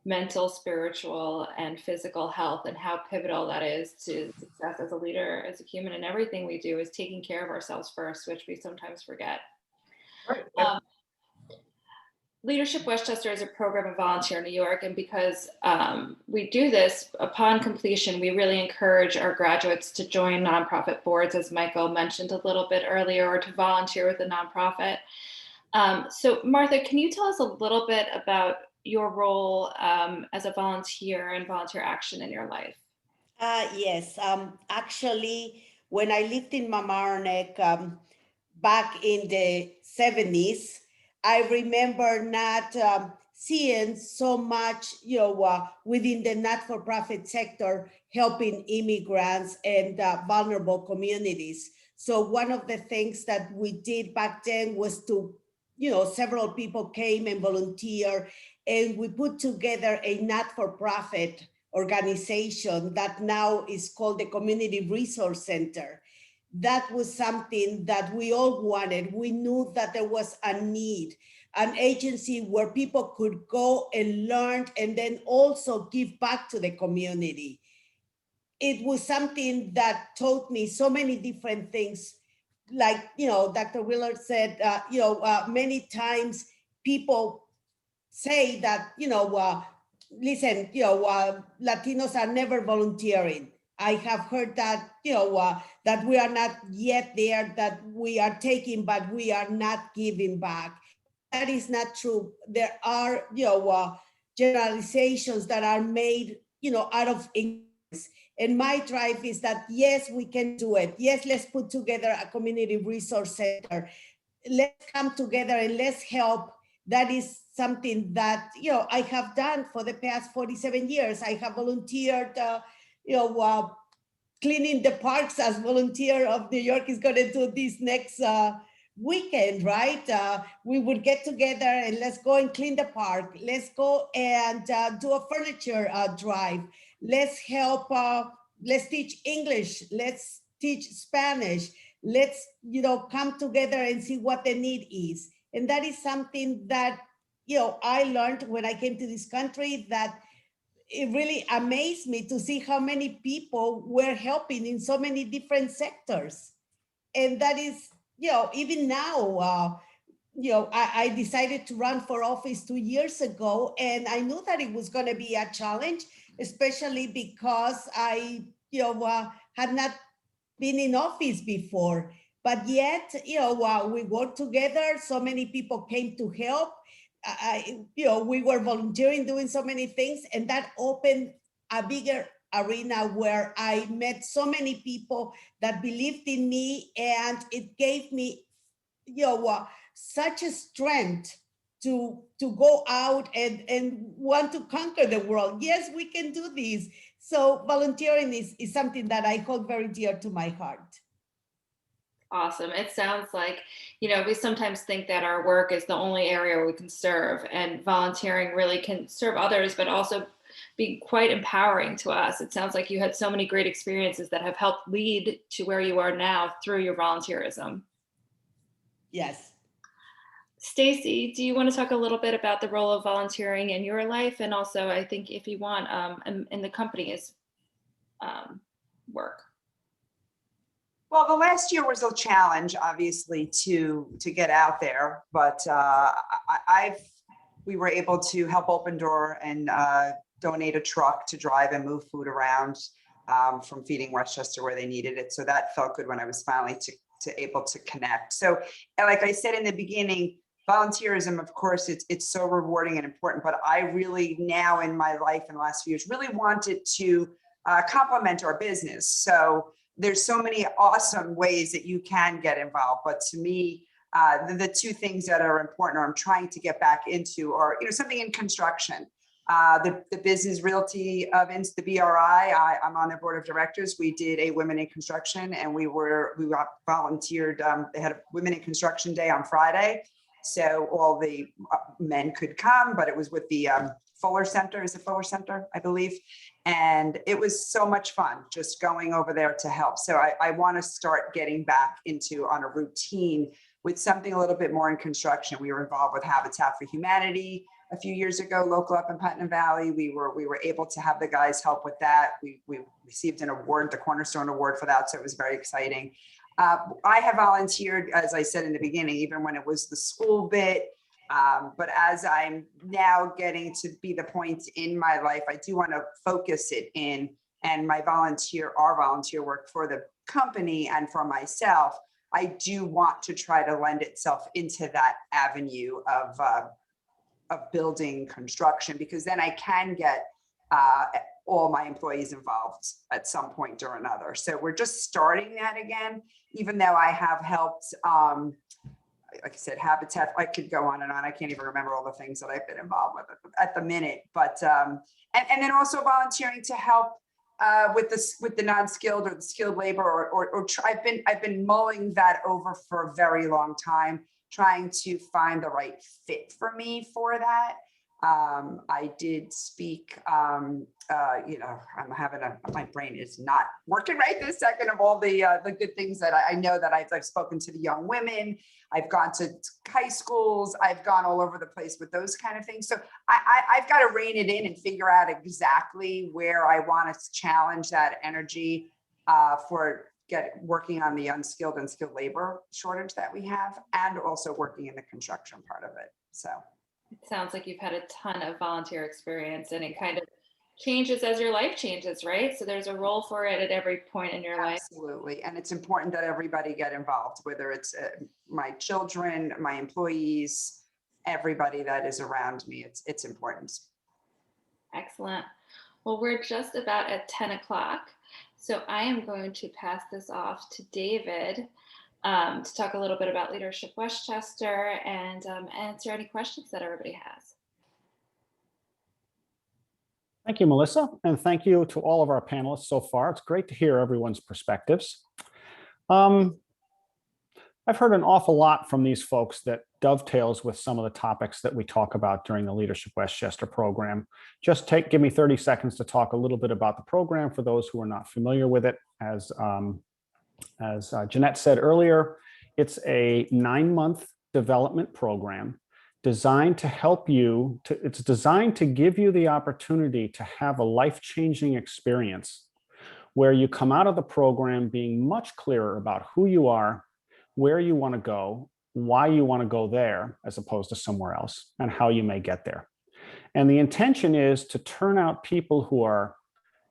mental, spiritual, and physical health and how pivotal that is to success as a leader, as a human, and everything we do is taking care of ourselves first, which we sometimes forget. Right. Leadership Westchester is a program of Volunteer New York, and because we do this, upon completion, we really encourage our graduates to join nonprofit boards, as Michael mentioned a little bit earlier, or to volunteer with a nonprofit. So Martha, can you tell us a little bit about your role as a volunteer and volunteer action in your life? Yes, actually, when I lived in Mamaroneck back in the 70s, I remember not seeing so much, within the not-for-profit sector, helping immigrants and vulnerable communities. So one of the things that we did back then was to, several people came and volunteered, and we put together a not-for-profit organization that now is called the Community Resource Center. That was something that we all wanted. We knew that there was a need, an agency where people could go and learn and then also give back to the community. It was something that taught me so many different things. like, Dr. Willard said, many times people say that, listen, Latinos are never volunteering. I have heard that, that we are not yet there, that we are taking, but we are not giving back. That is not true. There are, generalizations that are made, out of ignorance. And my drive is that, yes, we can do it. Yes, let's put together a community resource center. Let's come together and let's help. That is something that, I have done for the past 47 years. I have volunteered, cleaning the parks as volunteer of New York is going to do this next weekend, right? We would get together and let's go and clean the park. Let's go and do a furniture drive. Let's help, let's teach English. Let's teach Spanish. Let's, come together and see what the need is. And that is something that, I learned when I came to this country, that it really amazed me to see how many people were helping in so many different sectors. And that is, even now, I decided to run for office 2 years ago, and I knew that it was going to be a challenge, especially because I, had not been in office before. But yet, we worked together. So many people came to help. We were volunteering, doing so many things, and that opened a bigger arena where I met so many people that believed in me, and it gave me, such a strength to go out and want to conquer the world. Yes, we can do this. So volunteering is something that I hold very dear to my heart. Awesome. It sounds like, we sometimes think that our work is the only area we can serve, and volunteering really can serve others, but also be quite empowering to us. It sounds like you had so many great experiences that have helped lead to where you are now through your volunteerism. Yes. Stacey, do you want to talk a little bit about the role of volunteering in your life? And also, I think if you want, in the company's work. Well, the last year was a challenge, obviously, to get out there, but we were able to help Open Door and donate a truck to drive and move food around from Feeding Westchester where they needed it. So that felt good when I was finally able to connect. So, like I said in the beginning, volunteerism, of course, it's so rewarding and important, but I really now in my life in the last few years really wanted to complement our business. So there's so many awesome ways that you can get involved, but to me, the two things that are important, or I'm trying to get back into, are something in construction. The business realty of the BRI, I'm on their board of directors. We did a Women in Construction, and we volunteered. They had a Women in Construction Day on Friday, so all the men could come, but it was with the Fuller Center. Is it Fuller Center, I believe? And it was so much fun just going over there to help. So I want to start getting back on a routine with something a little bit more in construction. We were involved with Habitat for Humanity a few years ago, local up in Putnam Valley. We were able to have the guys help with that. We received an award, the Cornerstone Award for that. So it was very exciting. I have volunteered, as I said in the beginning, even when it was the school bit. But as I'm now getting to be the point in my life, I do want to focus it in, and our volunteer work for the company and for myself, I do want to try to lend itself into that avenue of building construction, because then I can get all my employees involved at some point or another. So we're just starting that again, even though I have helped, like I said, Habitat, I could go on and on. I can't even remember all the things that I've been involved with at the minute, but, and then also volunteering to help with the non-skilled or the skilled labor, or I've been mulling that over for a very long time, trying to find the right fit for me for that. I did speak, my brain is not working right this second, of all the good things that I know that I've spoken to the young women. I've gone to high schools. I've gone all over the place with those kind of things. So I've got to rein it in and figure out exactly where I want to challenge that energy for working on the unskilled and skilled labor shortage that we have, and also working in the construction part of it. So it sounds like you've had a ton of volunteer experience, and it kind of changes as your life changes, right? So there's a role for it at every point in your life. absolutely. And it's important that everybody get involved, whether it's my children, my employees, everybody that is around me. It's important. Excellent. Well, we're just about at 10 o'clock. So I am going to pass this off to David to talk a little bit about Leadership Westchester and answer any questions that everybody has. Thank you, Melissa, and thank you to all of our panelists so far. It's great to hear everyone's perspectives. I've heard an awful lot from these folks that dovetails with some of the topics that we talk about during the Leadership Westchester program. Just give me 30 seconds to talk a little bit about the program for those who are not familiar with it. As Jeanette said earlier, it's a 9-month development program designed to help you. It's designed to give you the opportunity to have a life-changing experience where you come out of the program being much clearer about who you are, where you want to go, why you want to go there as opposed to somewhere else, and how you may get there. And the intention is to turn out people who are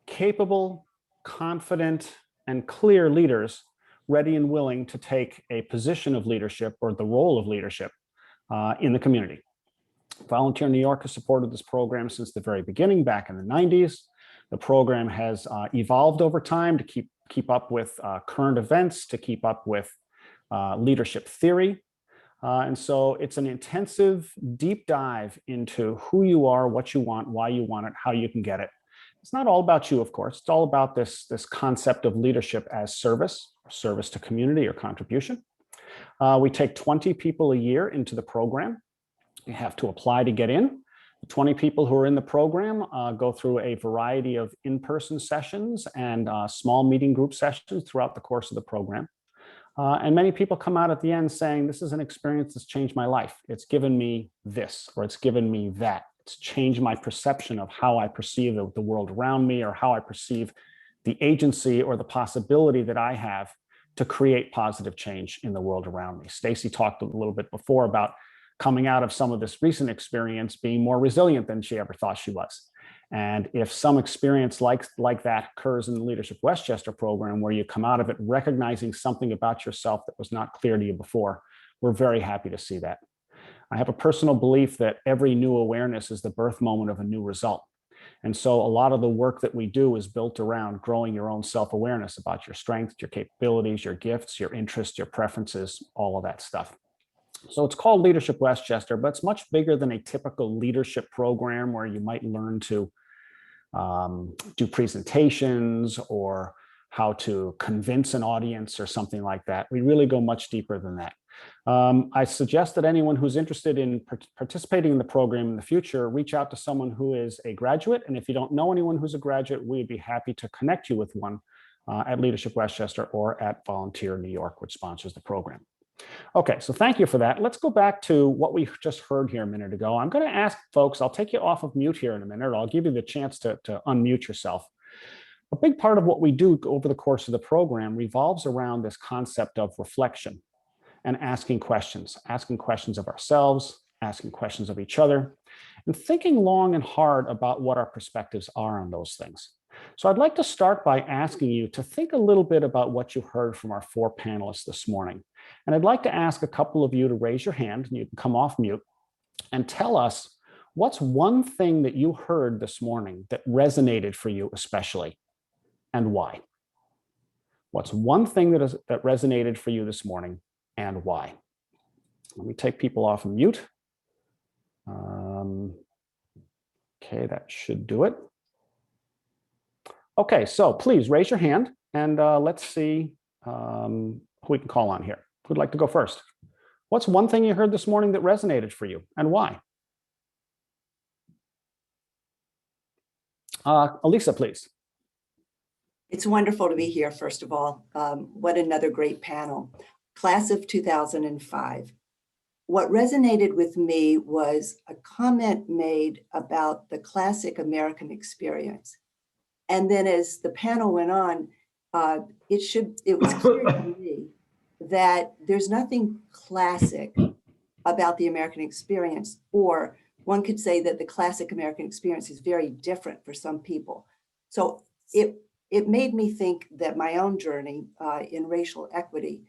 capable, confident, and clear leaders, ready and willing to take a position of leadership or the role of leadership in the community. Volunteer New York has supported this program since the very beginning, back in the 90s. The program has evolved over time to keep up with current events, to keep up with leadership theory. And so it's an intensive, deep dive into who you are, what you want, why you want it, how you can get it. It's not all about you, of course. It's all about this concept of leadership as service to community or contribution. We take 20 people a year into the program. You have to apply to get in. The 20 people who are in the program go through a variety of in-person sessions and small meeting group sessions throughout the course of the program. And many people come out at the end saying, this is an experience that's changed my life. It's given me this, or it's given me that. It's changed my perception of how I perceive the world around me, or how I perceive the agency or the possibility that I have to create positive change in the world around me. Stacey talked a little bit before about coming out of some of this recent experience being more resilient than she ever thought she was. And if some experience like that occurs in the Leadership Westchester program, where you come out of it recognizing something about yourself that was not clear to you before, we're very happy to see that. I have a personal belief that every new awareness is the birth moment of a new result. And so a lot of the work that we do is built around growing your own self-awareness about your strengths, your capabilities, your gifts, your interests, your preferences, all of that stuff. So it's called Leadership Westchester, but it's much bigger than a typical leadership program where you might learn to do presentations or how to convince an audience or something like that. We really go much deeper than that. I suggest that anyone who's interested in participating in the program in the future, reach out to someone who is a graduate. And if you don't know anyone who's a graduate, we'd be happy to connect you with one at Leadership Westchester or at Volunteer New York, which sponsors the program. Okay, so thank you for that. Let's go back to what we just heard here a minute ago. I'm going to ask folks, I'll take you off of mute here in a minute. I'll give you the chance to unmute yourself. A big part of what we do over the course of the program revolves around this concept of reflection and asking questions of ourselves, asking questions of each other, and thinking long and hard about what our perspectives are on those things. So I'd like to start by asking you to think a little bit about what you heard from our 4 panelists this morning. And I'd like to ask a couple of you to raise your hand, and you can come off mute, and tell us what's one thing that you heard this morning that resonated for you especially, and why? What's one thing that resonated for you this morning, and why? Let me take people off of mute. Okay, that should do it. Okay, so please raise your hand, and let's see who we can call on here. Who'd like to go first? What's one thing you heard this morning that resonated for you, and why? Elisa, please. It's wonderful to be here, first of all. What another great panel. Class of 2005. What resonated with me was a comment made about the classic American experience. And then as the panel went on, it was clear to me that there's nothing classic about the American experience, or one could say that the classic American experience is very different for some people. So it made me think that my own journey in racial equity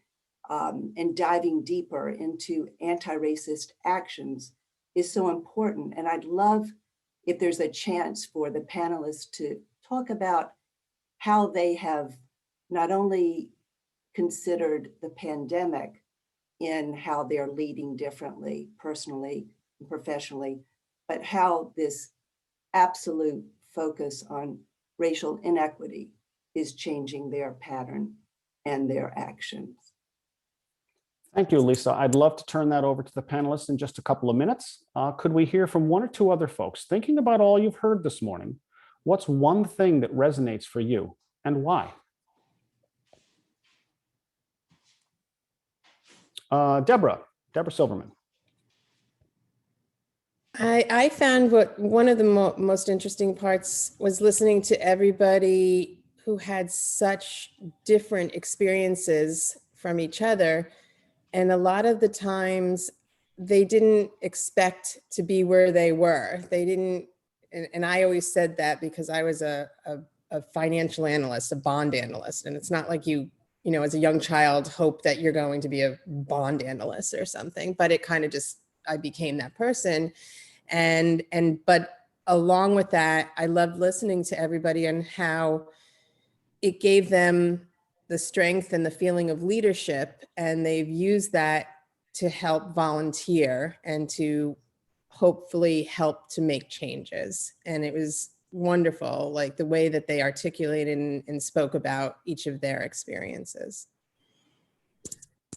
and diving deeper into anti-racist actions is so important. And I'd love if there's a chance for the panelists to talk about how they have not only considered the pandemic in how they're leading differently, personally and professionally, but how this absolute focus on racial inequity is changing their pattern and their actions. Thank you, Lisa. I'd love to turn that over to the panelists in just a couple of minutes. Could we hear from one or two other folks? Thinking about all you've heard this morning, what's one thing that resonates for you and why? Deborah Silverman. I found one of the most interesting parts was listening to everybody who had such different experiences from each other. And a lot of the times they didn't expect to be where they were. They didn't, and I always said that because I was a financial analyst, a bond analyst. And it's not like you know, as a young child, hope that you're going to be a bond analyst or something, but it kind of just, I became that person. But along with that, I loved listening to everybody and how it gave them the strength and the feeling of leadership. And they've used that to help volunteer and to hopefully help to make changes. And it was wonderful, like the way that they articulated and spoke about each of their experiences.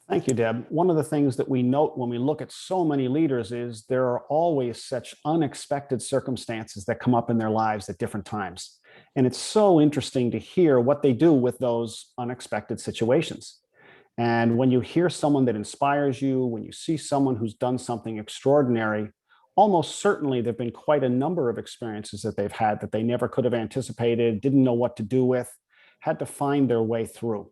Thank you, Deb. One of the things that we note when we look at so many leaders is there are always such unexpected circumstances that come up in their lives at different times. And it's so interesting to hear what they do with those unexpected situations. And when you hear someone that inspires you, when you see someone who's done something extraordinary, almost certainly there've been quite a number of experiences that they've had that they never could have anticipated, didn't know what to do with, had to find their way through.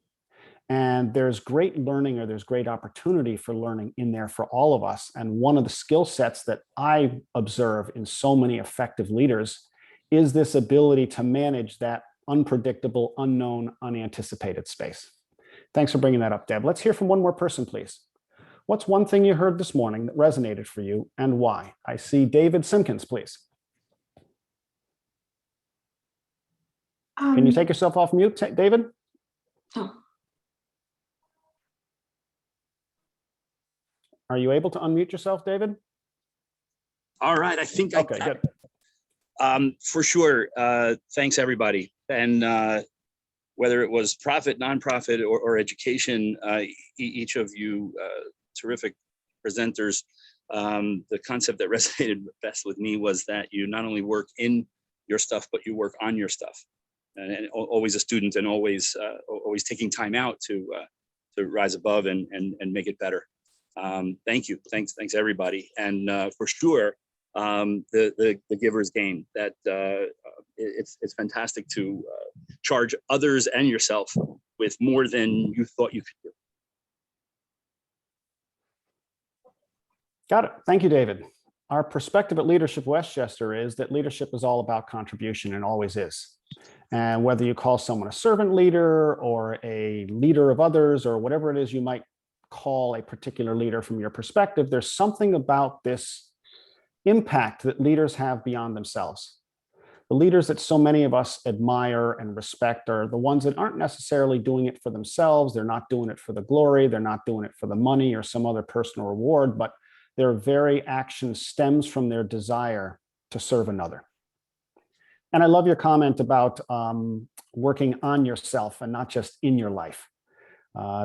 And there's great learning, or there's great opportunity for learning in there for all of us. And one of the skill sets that I observe in so many effective leaders is this ability to manage that unpredictable, unknown, unanticipated space. Thanks for bringing that up, Deb. Let's hear from one more person, please. What's one thing you heard this morning that resonated for you and why? I see David Simpkins, please. Can you take yourself off mute, David? Oh. Are you able to unmute yourself, David? All right, I think okay, I can. Good. For sure. Thanks, everybody. And whether it was profit, nonprofit, or education, each of you terrific presenters, the concept that resonated best with me was that you not only work in your stuff, but you work on your stuff. And always a student, and always taking time out to rise above and make it better. Thank you. Thanks everybody. And for sure, the giver's gain. That it's fantastic to charge others and yourself with more than you thought you could do. Got it. Thank you, David. Our perspective at Leadership Westchester is that leadership is all about contribution, and always is. And whether you call someone a servant leader or a leader of others, or whatever it is you might call a particular leader from your perspective, there's something about this impact that leaders have beyond themselves. The leaders that so many of us admire and respect are the ones that aren't necessarily doing it for themselves. They're not doing it for the glory. They're not doing it for the money or some other personal reward, but their very action stems from their desire to serve another. And I love your comment about working on yourself and not just in your life.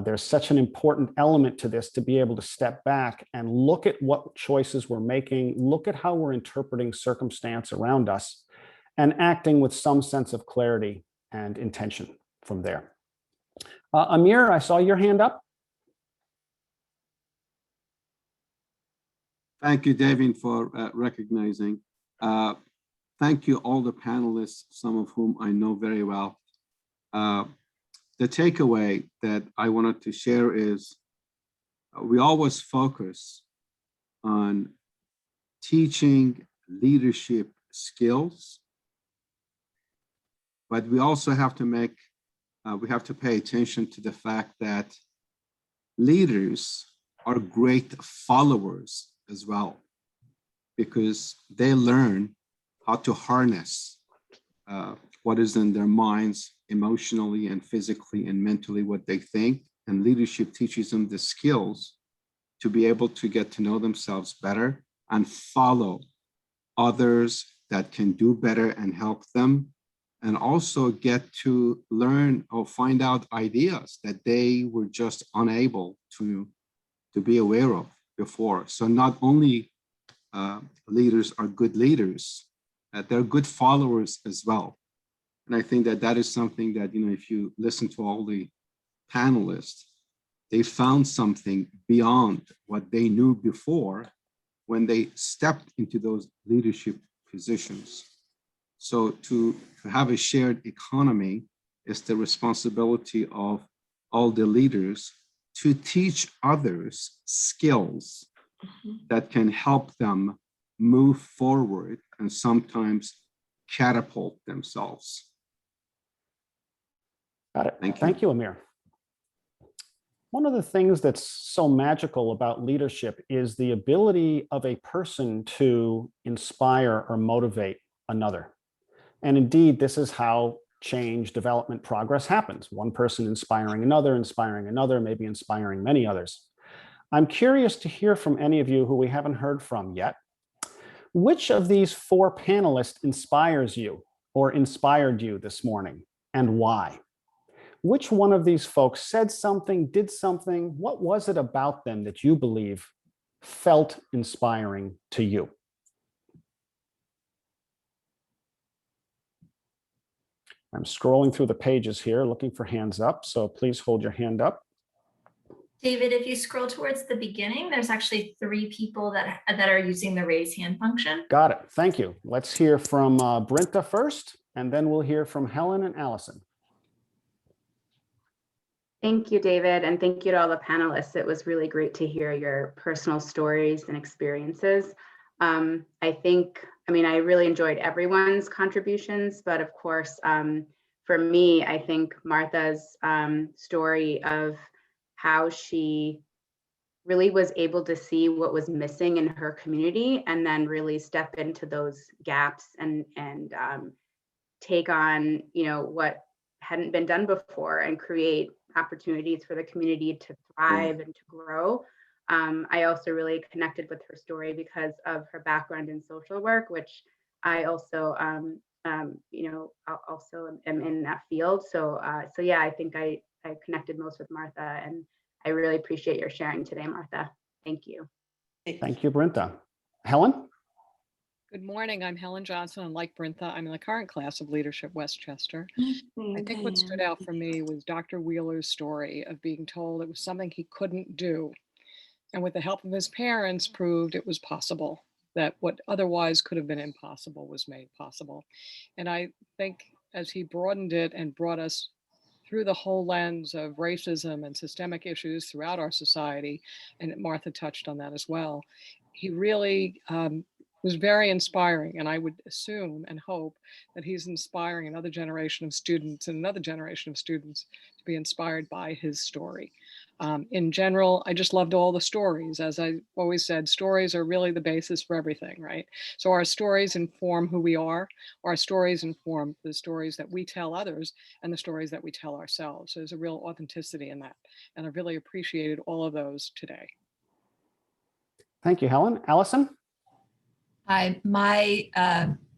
There's such an important element to this, to be able to step back and look at what choices we're making, look at how we're interpreting circumstance around us, and acting with some sense of clarity and intention from there. Amir, I saw your hand up. Thank you, David, for recognizing. Thank you, all the panelists, some of whom I know very well. the takeaway that I wanted to share is we always focus on teaching leadership skills, but we also have to pay attention to the fact that leaders are great followers as well, because they learn how to harness what is in their minds emotionally and physically and mentally, what they think. And leadership teaches them the skills to be able to get to know themselves better and follow others that can do better and help them, and also get to learn or find out ideas that they were just unable to be aware of before. So not only leaders are good leaders, they're good followers as well. And I think that that is something that, if you listen to all the panelists, they found something beyond what they knew before when they stepped into those leadership positions. So to have a shared economy is the responsibility of all the leaders to teach others skills that can help them move forward and sometimes catapult themselves. Got it. Thank you. Thank you, Amir. One of the things that's so magical about leadership is the ability of a person to inspire or motivate another. And indeed, this is how change, development, progress happens. One person inspiring another, maybe inspiring many others. I'm curious to hear from any of you who we haven't heard from yet. Which of these 4 panelists inspires you or inspired you this morning, and why? Which one of these folks said something, did something? What was it about them that you believe felt inspiring to you? I'm scrolling through the pages here looking for hands up, so please hold your hand up. David, if you scroll towards the beginning, there's actually 3 people that are using the raise hand function. Got it. Thank you. Let's hear from Brinta first, and then we'll hear from Helen and Allison. Thank you, David, and thank you to all the panelists. It was really great to hear your personal stories and experiences. I really enjoyed everyone's contributions, but of course, for me, I think Martha's story of how she really was able to see what was missing in her community and then really step into those gaps and take on, what hadn't been done before and create opportunities for the community to thrive and to grow. I also really connected with her story because of her background in social work, which I also, also am in that field. So yeah, I think I connected most with Martha, and I really appreciate your sharing today, Martha. Thank you. Thank you, Brinta. Helen? Good morning. I'm Helen Johnson, and like Brinta, I'm in the current class of Leadership Westchester. I think what stood out for me was Dr. Wheeler's story of being told it was something he couldn't do. And with the help of his parents, proved it was possible, that what otherwise could have been impossible was made possible. And I think as he broadened it and brought us through the whole lens of racism and systemic issues throughout our society, and Martha touched on that as well, he really was very inspiring. And I would assume and hope that he's inspiring another generation of students and another generation of students to be inspired by his story. In general, I just loved all the stories. As I always said, stories are really the basis for everything, right? So our stories inform who we are. Our stories inform the stories that we tell others and the stories that we tell ourselves. So there's a real authenticity in that. And I really appreciated all of those today. Thank you, Helen. Allison? My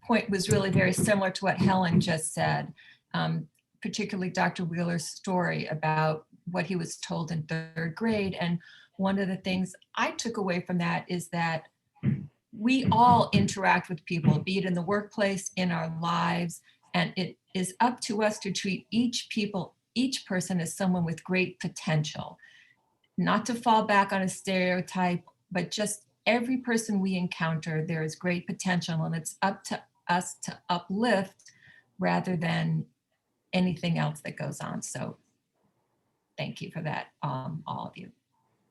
point was really very similar to what Helen just said, particularly Dr. Wheeler's story about what he was told in 3rd grade. And one of the things I took away from that is that we all interact with people, be it in the workplace, in our lives, and it is up to us to treat each person as someone with great potential, not to fall back on a stereotype, but just every person we encounter, there is great potential, and it's up to us to uplift rather than anything else that goes on. So thank you for that, all of you.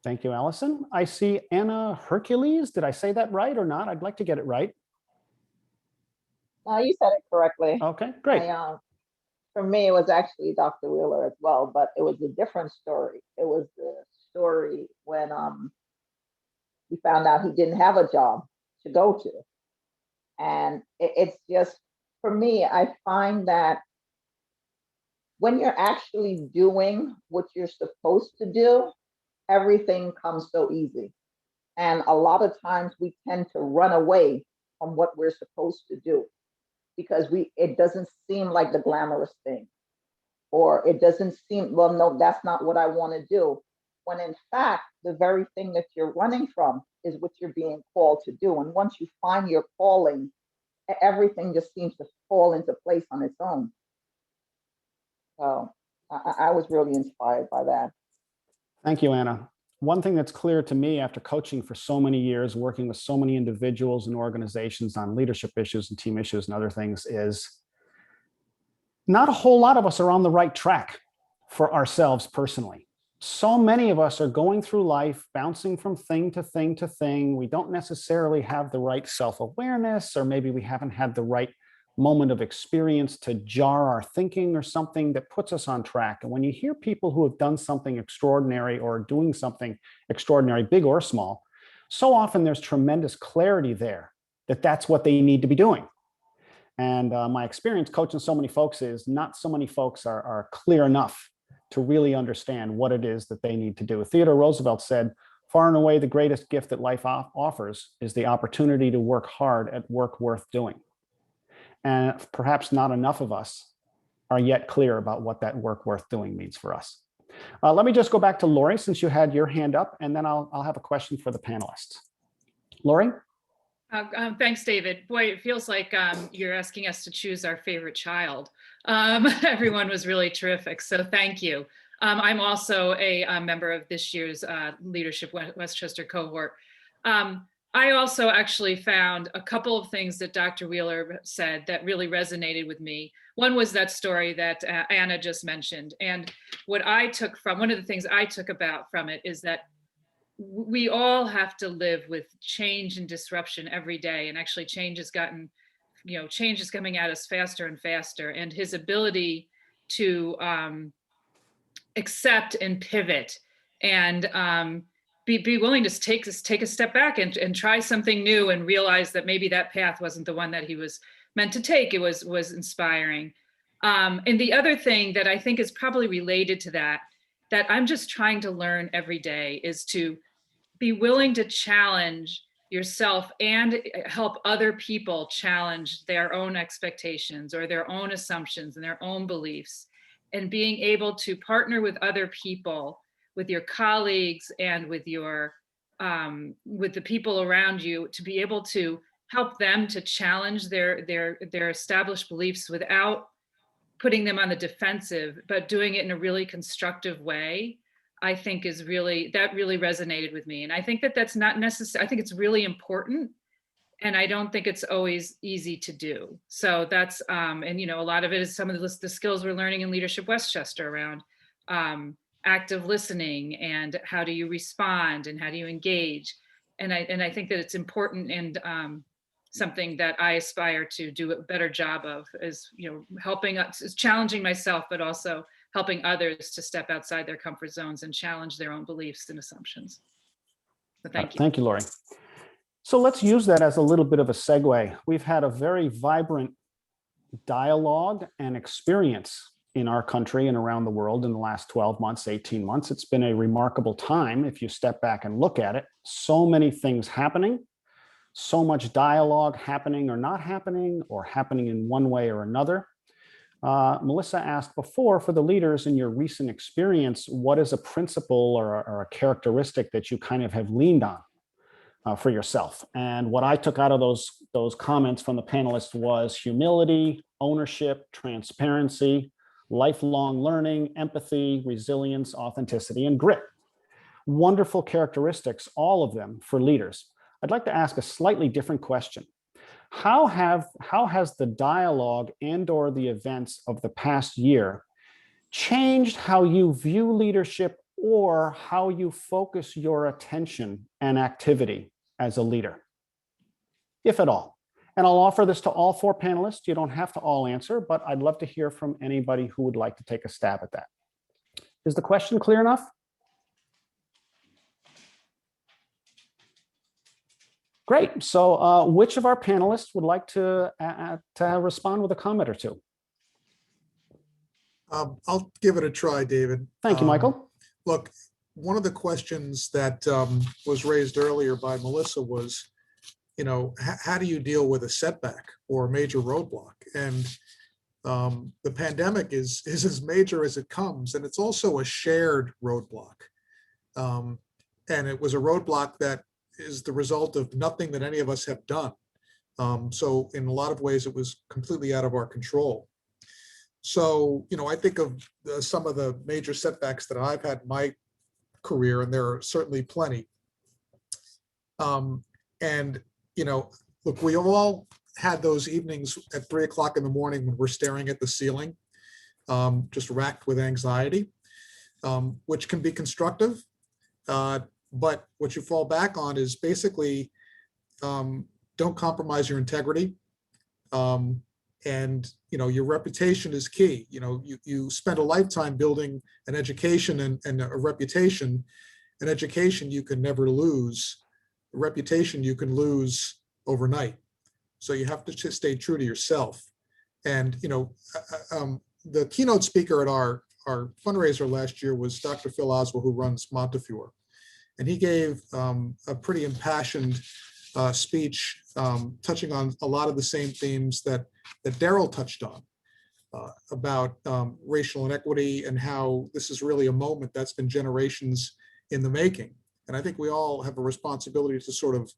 Thank you, Allison. I see Anna Hercules. Did I say that right or not? I'd like to get it right. You said it correctly. Okay, great. For me, it was actually Dr. Wheeler as well, but it was a different story. It was the story when he found out he didn't have a job to go to. And it's just, for me, I find that when you're actually doing what you're supposed to do, everything comes so easy. And a lot of times we tend to run away from what we're supposed to do because it doesn't seem like the glamorous thing, or it doesn't seem, well, no, that's not what I want to do. When in fact, the very thing that you're running from is what you're being called to do. And once you find your calling, everything just seems to fall into place on its own. So I was really inspired by that. Thank you, Anna. One thing that's clear to me after coaching for so many years, working with so many individuals and organizations on leadership issues and team issues and other things, is not a whole lot of us are on the right track for ourselves personally. So many of us are going through life, bouncing from thing to thing to thing. We don't necessarily have the right self-awareness, or maybe we haven't had the right moment of experience to jar our thinking or something that puts us on track. And when you hear people who have done something extraordinary or doing something extraordinary, big or small, so often there's tremendous clarity there that that's what they need to be doing. And my experience coaching so many folks is not so many folks are clear enough to really understand what it is that they need to do. Theodore Roosevelt said, far and away the greatest gift that life offers is the opportunity to work hard at work worth doing. And perhaps not enough of us are yet clear about what that work worth doing means for us. Let me just go back to Lori, since you had your hand up, and then I'll have a question for the panelists. Lori? Thanks, David. Boy, it feels like you're asking us to choose our favorite child. Everyone was really terrific, so thank you. I'm also a member of this year's Leadership Westchester cohort. I also actually found a couple of things that Dr. Wheeler said that really resonated with me. One was that story that Anna just mentioned. And what I took from, one of the things I took about from it is that we all have to live with change and disruption every day. And actually change has gotten, change is coming at us faster and faster. And his ability to accept and pivot and be willing to take a step back and try something new and realize that maybe that path wasn't the one that he was meant to take. It was inspiring. And the other thing that I think is probably related to that I'm just trying to learn every day is to be willing to challenge yourself and help other people challenge their own expectations or their own assumptions and their own beliefs, and being able to partner with other people, with your colleagues and with your with the people around you, to be able to help them to challenge their established beliefs without putting them on the defensive, but doing it in a really constructive way, I think that really resonated with me. And I think that that's not necessary. I think it's really important. And I don't think it's always easy to do. So that's, and a lot of it is some of the skills we're learning in Leadership Westchester around active listening and how do you respond and how do you engage. And I think that it's important and something that I aspire to do a better job of is, helping us, is challenging myself, but also helping others to step outside their comfort zones and challenge their own beliefs and assumptions. So thank you. Thank you, Lori. So let's use that as a little bit of a segue. We've had a very vibrant dialogue and experience in our country and around the world in the last 12 months, 18 months. It's been a remarkable time if you step back and look at it. So many things happening, so much dialogue happening or not happening, or happening in one way or another. Melissa asked before, for the leaders in your recent experience, what is a principle or a characteristic that you kind of have leaned on for yourself? And what I took out of those comments from the panelists was humility, ownership, transparency, lifelong learning, empathy, resilience, authenticity, and grit. Wonderful characteristics, all of them for leaders. I'd like to ask a slightly different question. How has the dialogue and or the events of the past year changed how you view leadership or how you focus your attention and activity as a leader, if at all? And I'll offer this to all 4 panelists. You don't have to all answer, but I'd love to hear from anybody who would like to take a stab at that. Is the question clear enough? Great. So which of our panelists would like to respond with a comment or two? I'll give it a try, David. Thank you, Michael. Look, one of the questions that was raised earlier by Melissa was, you know, how do you deal with a setback or a major roadblock? And the pandemic is as major as it comes, and it's also a shared roadblock. And it was a roadblock that is the result of nothing that any of us have done. So in a lot of ways, it was completely out of our control. So, you know, I think of some of the major setbacks that I've had in my career, and there are certainly plenty. And, you know, look, we all had those evenings at 3 o'clock in the morning when we're staring at the ceiling, just racked with anxiety, which can be constructive. But what you fall back on is basically don't compromise your integrity. And, you know, your reputation is key. You know, you spend a lifetime building an education and a reputation. An education you can never lose. A reputation you can lose overnight. So you have to just stay true to yourself. And, you know, the keynote speaker at our fundraiser last year was Dr. Phil Oswald, who runs Montefiore. And he gave a pretty impassioned speech touching on a lot of the same themes that Darrell touched on about racial inequity and how this is really a moment that's been generations in the making. And I think we all have a responsibility to sort of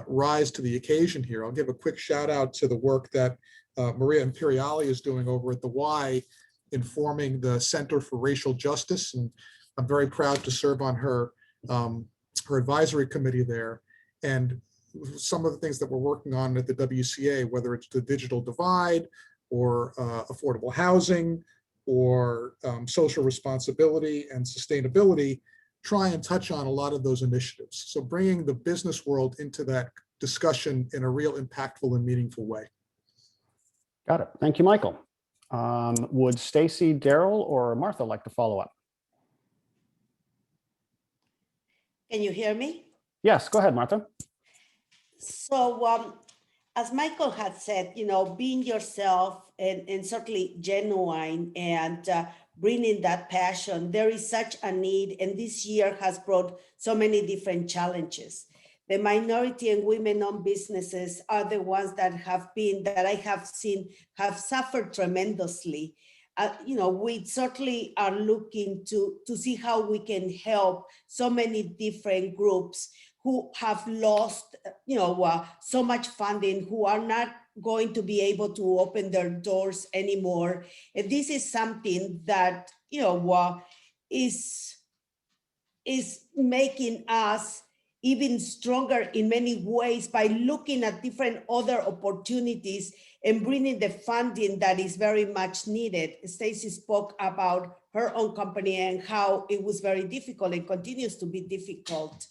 rise to the occasion here. I'll give a quick shout out to the work that Maria Imperiali is doing over at the Y, informing the Center for Racial Justice. And I'm very proud to serve on her advisory committee there. And some of the things that we're working on at the WCA, whether it's the digital divide or affordable housing or social responsibility and sustainability, try and touch on a lot of those initiatives. So bringing the business world into that discussion in a real impactful and meaningful way. Got it. Thank you, Michael. Would Stacey, Darrell, or Martha like to follow up? Can you hear me? Yes, go ahead, Martha. So as Michael had said, you know, being yourself and certainly genuine and bringing that passion, there is such a need. And this year has brought so many different challenges. The minority and women-owned businesses are the ones that I have seen have suffered tremendously. You know, we certainly are looking to see how we can help so many different groups who have lost, you know, so much funding, who are not going to be able to open their doors anymore. And this is something that, you know, is making us even stronger in many ways by looking at different other opportunities and bringing the funding that is very much needed. Stacey spoke about her own company and how it was very difficult and continues to be difficult.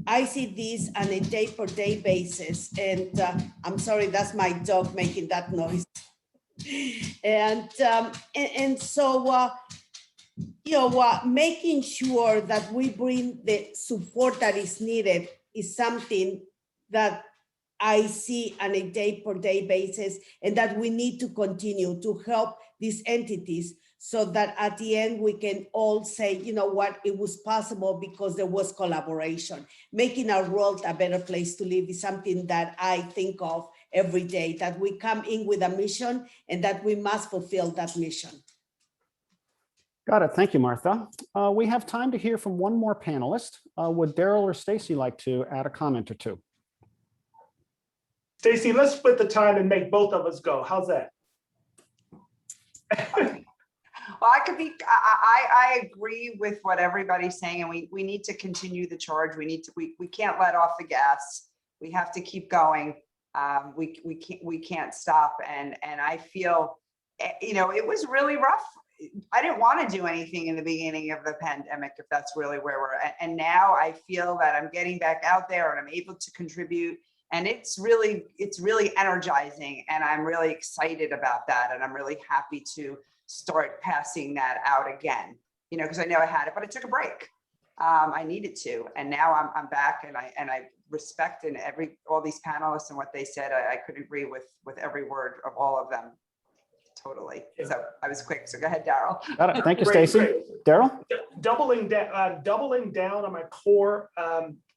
I see this on a day-per-day basis, and I'm sorry, that's my dog making that noise. And so, you know, making sure that we bring the support that is needed is something that I see on a day-per-day basis, and that we need to continue to help these entities so that at the end we can all say, you know what, it was possible because there was collaboration. Making our world a better place to live is something that I think of every day, that we come in with a mission and that we must fulfill that mission. Got it. Thank you, Martha. We have time to hear from one more panelist. Would Darrell or Stacey like to add a comment or two? Stacey, let's split the time and make both of us go. How's that? Well, I agree with what everybody's saying, and we need to continue the charge. We can't let off the gas. We have to keep going. We can't stop. And I feel, you know, it was really rough. I didn't want to do anything in the beginning of the pandemic, if that's really where we're at. And now I feel that I'm getting back out there and I'm able to contribute. And it's really energizing. And I'm really excited about that. And I'm really happy to start passing that out again, you know, because I know I had it, but I took a break. I needed to. And now I'm back, and I respect all these panelists and what they said. I could agree with every word of all of them. Totally. So I was quick. So go ahead, Darrell. Got it. Thank you, Great, Stacey. great. Darrell? Doubling down on my core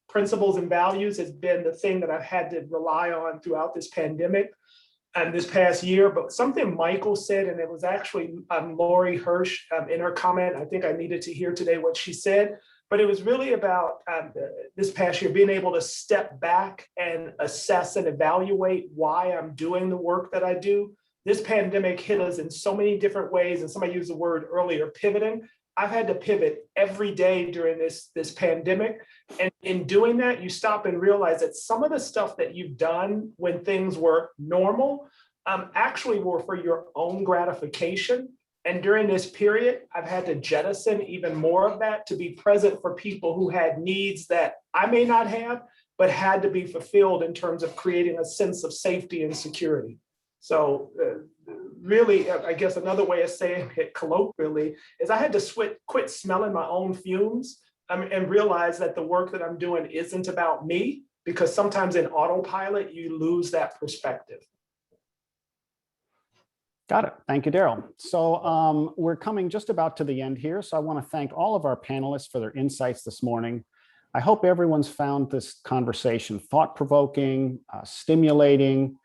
principles and values has been the thing that I've had to rely on throughout this pandemic and this past year. But something Michael said, and it was actually Lori Hirsch in her comment, I think I needed to hear today what she said, but it was really about this past year being able to step back and assess and evaluate why I'm doing the work that I do. This pandemic hit us in so many different ways, and somebody used the word earlier, pivoting. I've had to pivot every day during this pandemic. And in doing that, you stop and realize that some of the stuff that you've done when things were normal actually were for your own gratification. And during this period, I've had to jettison even more of that to be present for people who had needs that I may not have, but had to be fulfilled in terms of creating a sense of safety and security. So really, I guess another way of saying it colloquially is I had to quit smelling my own fumes and realize that the work that I'm doing isn't about me, because sometimes in autopilot, you lose that perspective. Got it. Thank you, Darrell. So we're coming just about to the end here. So I want to thank all of our panelists for their insights this morning. I hope everyone's found this conversation thought-provoking, stimulating.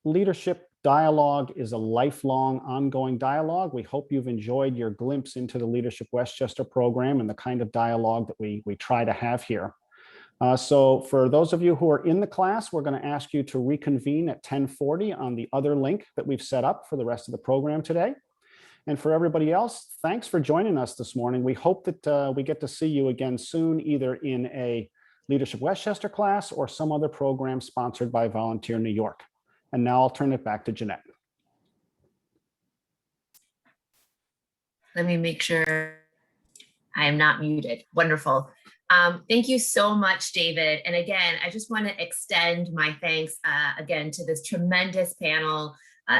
Leadership dialogue is a lifelong, ongoing dialogue. We hope you've enjoyed your glimpse into the Leadership Westchester program and the kind of dialogue that we try to have here. So for those of you who are in the class, we're going to ask you to reconvene at 10:40 on the other link that we've set up for the rest of the program today. And for everybody else, thanks for joining us this morning. We hope that we get to see you again soon, either in a Leadership Westchester class or some other program sponsored by Volunteer New York. And now I'll turn it back to Jeanette. Let me make sure I am not muted. Wonderful. Thank you so much, David. And again, I just want to extend my thanks again to this tremendous panel,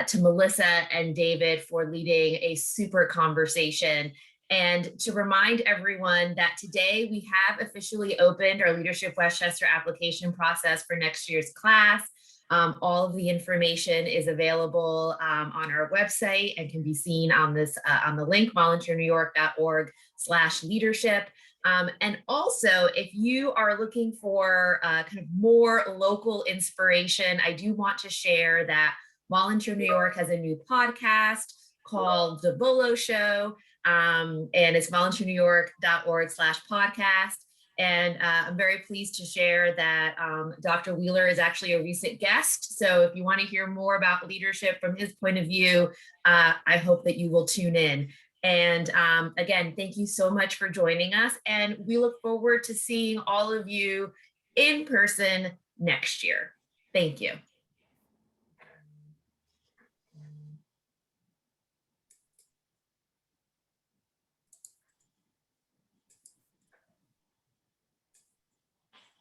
to Melissa and David for leading a super conversation. And to remind everyone that today we have officially opened our Leadership Westchester application process for next year's class. All of the information is available on our website and can be seen on this on the link volunteernewyork.org/leadership. And also, if you are looking for kind of more local inspiration, I do want to share that Volunteer New York has a new podcast called The Bolo Show, and it's volunteernewyork.org/podcast. And I'm very pleased to share that Dr. Wheeler is actually a recent guest. So if you want to hear more about leadership from his point of view, I hope that you will tune in. And again, thank you so much for joining us. And we look forward to seeing all of you in person next year. Thank you.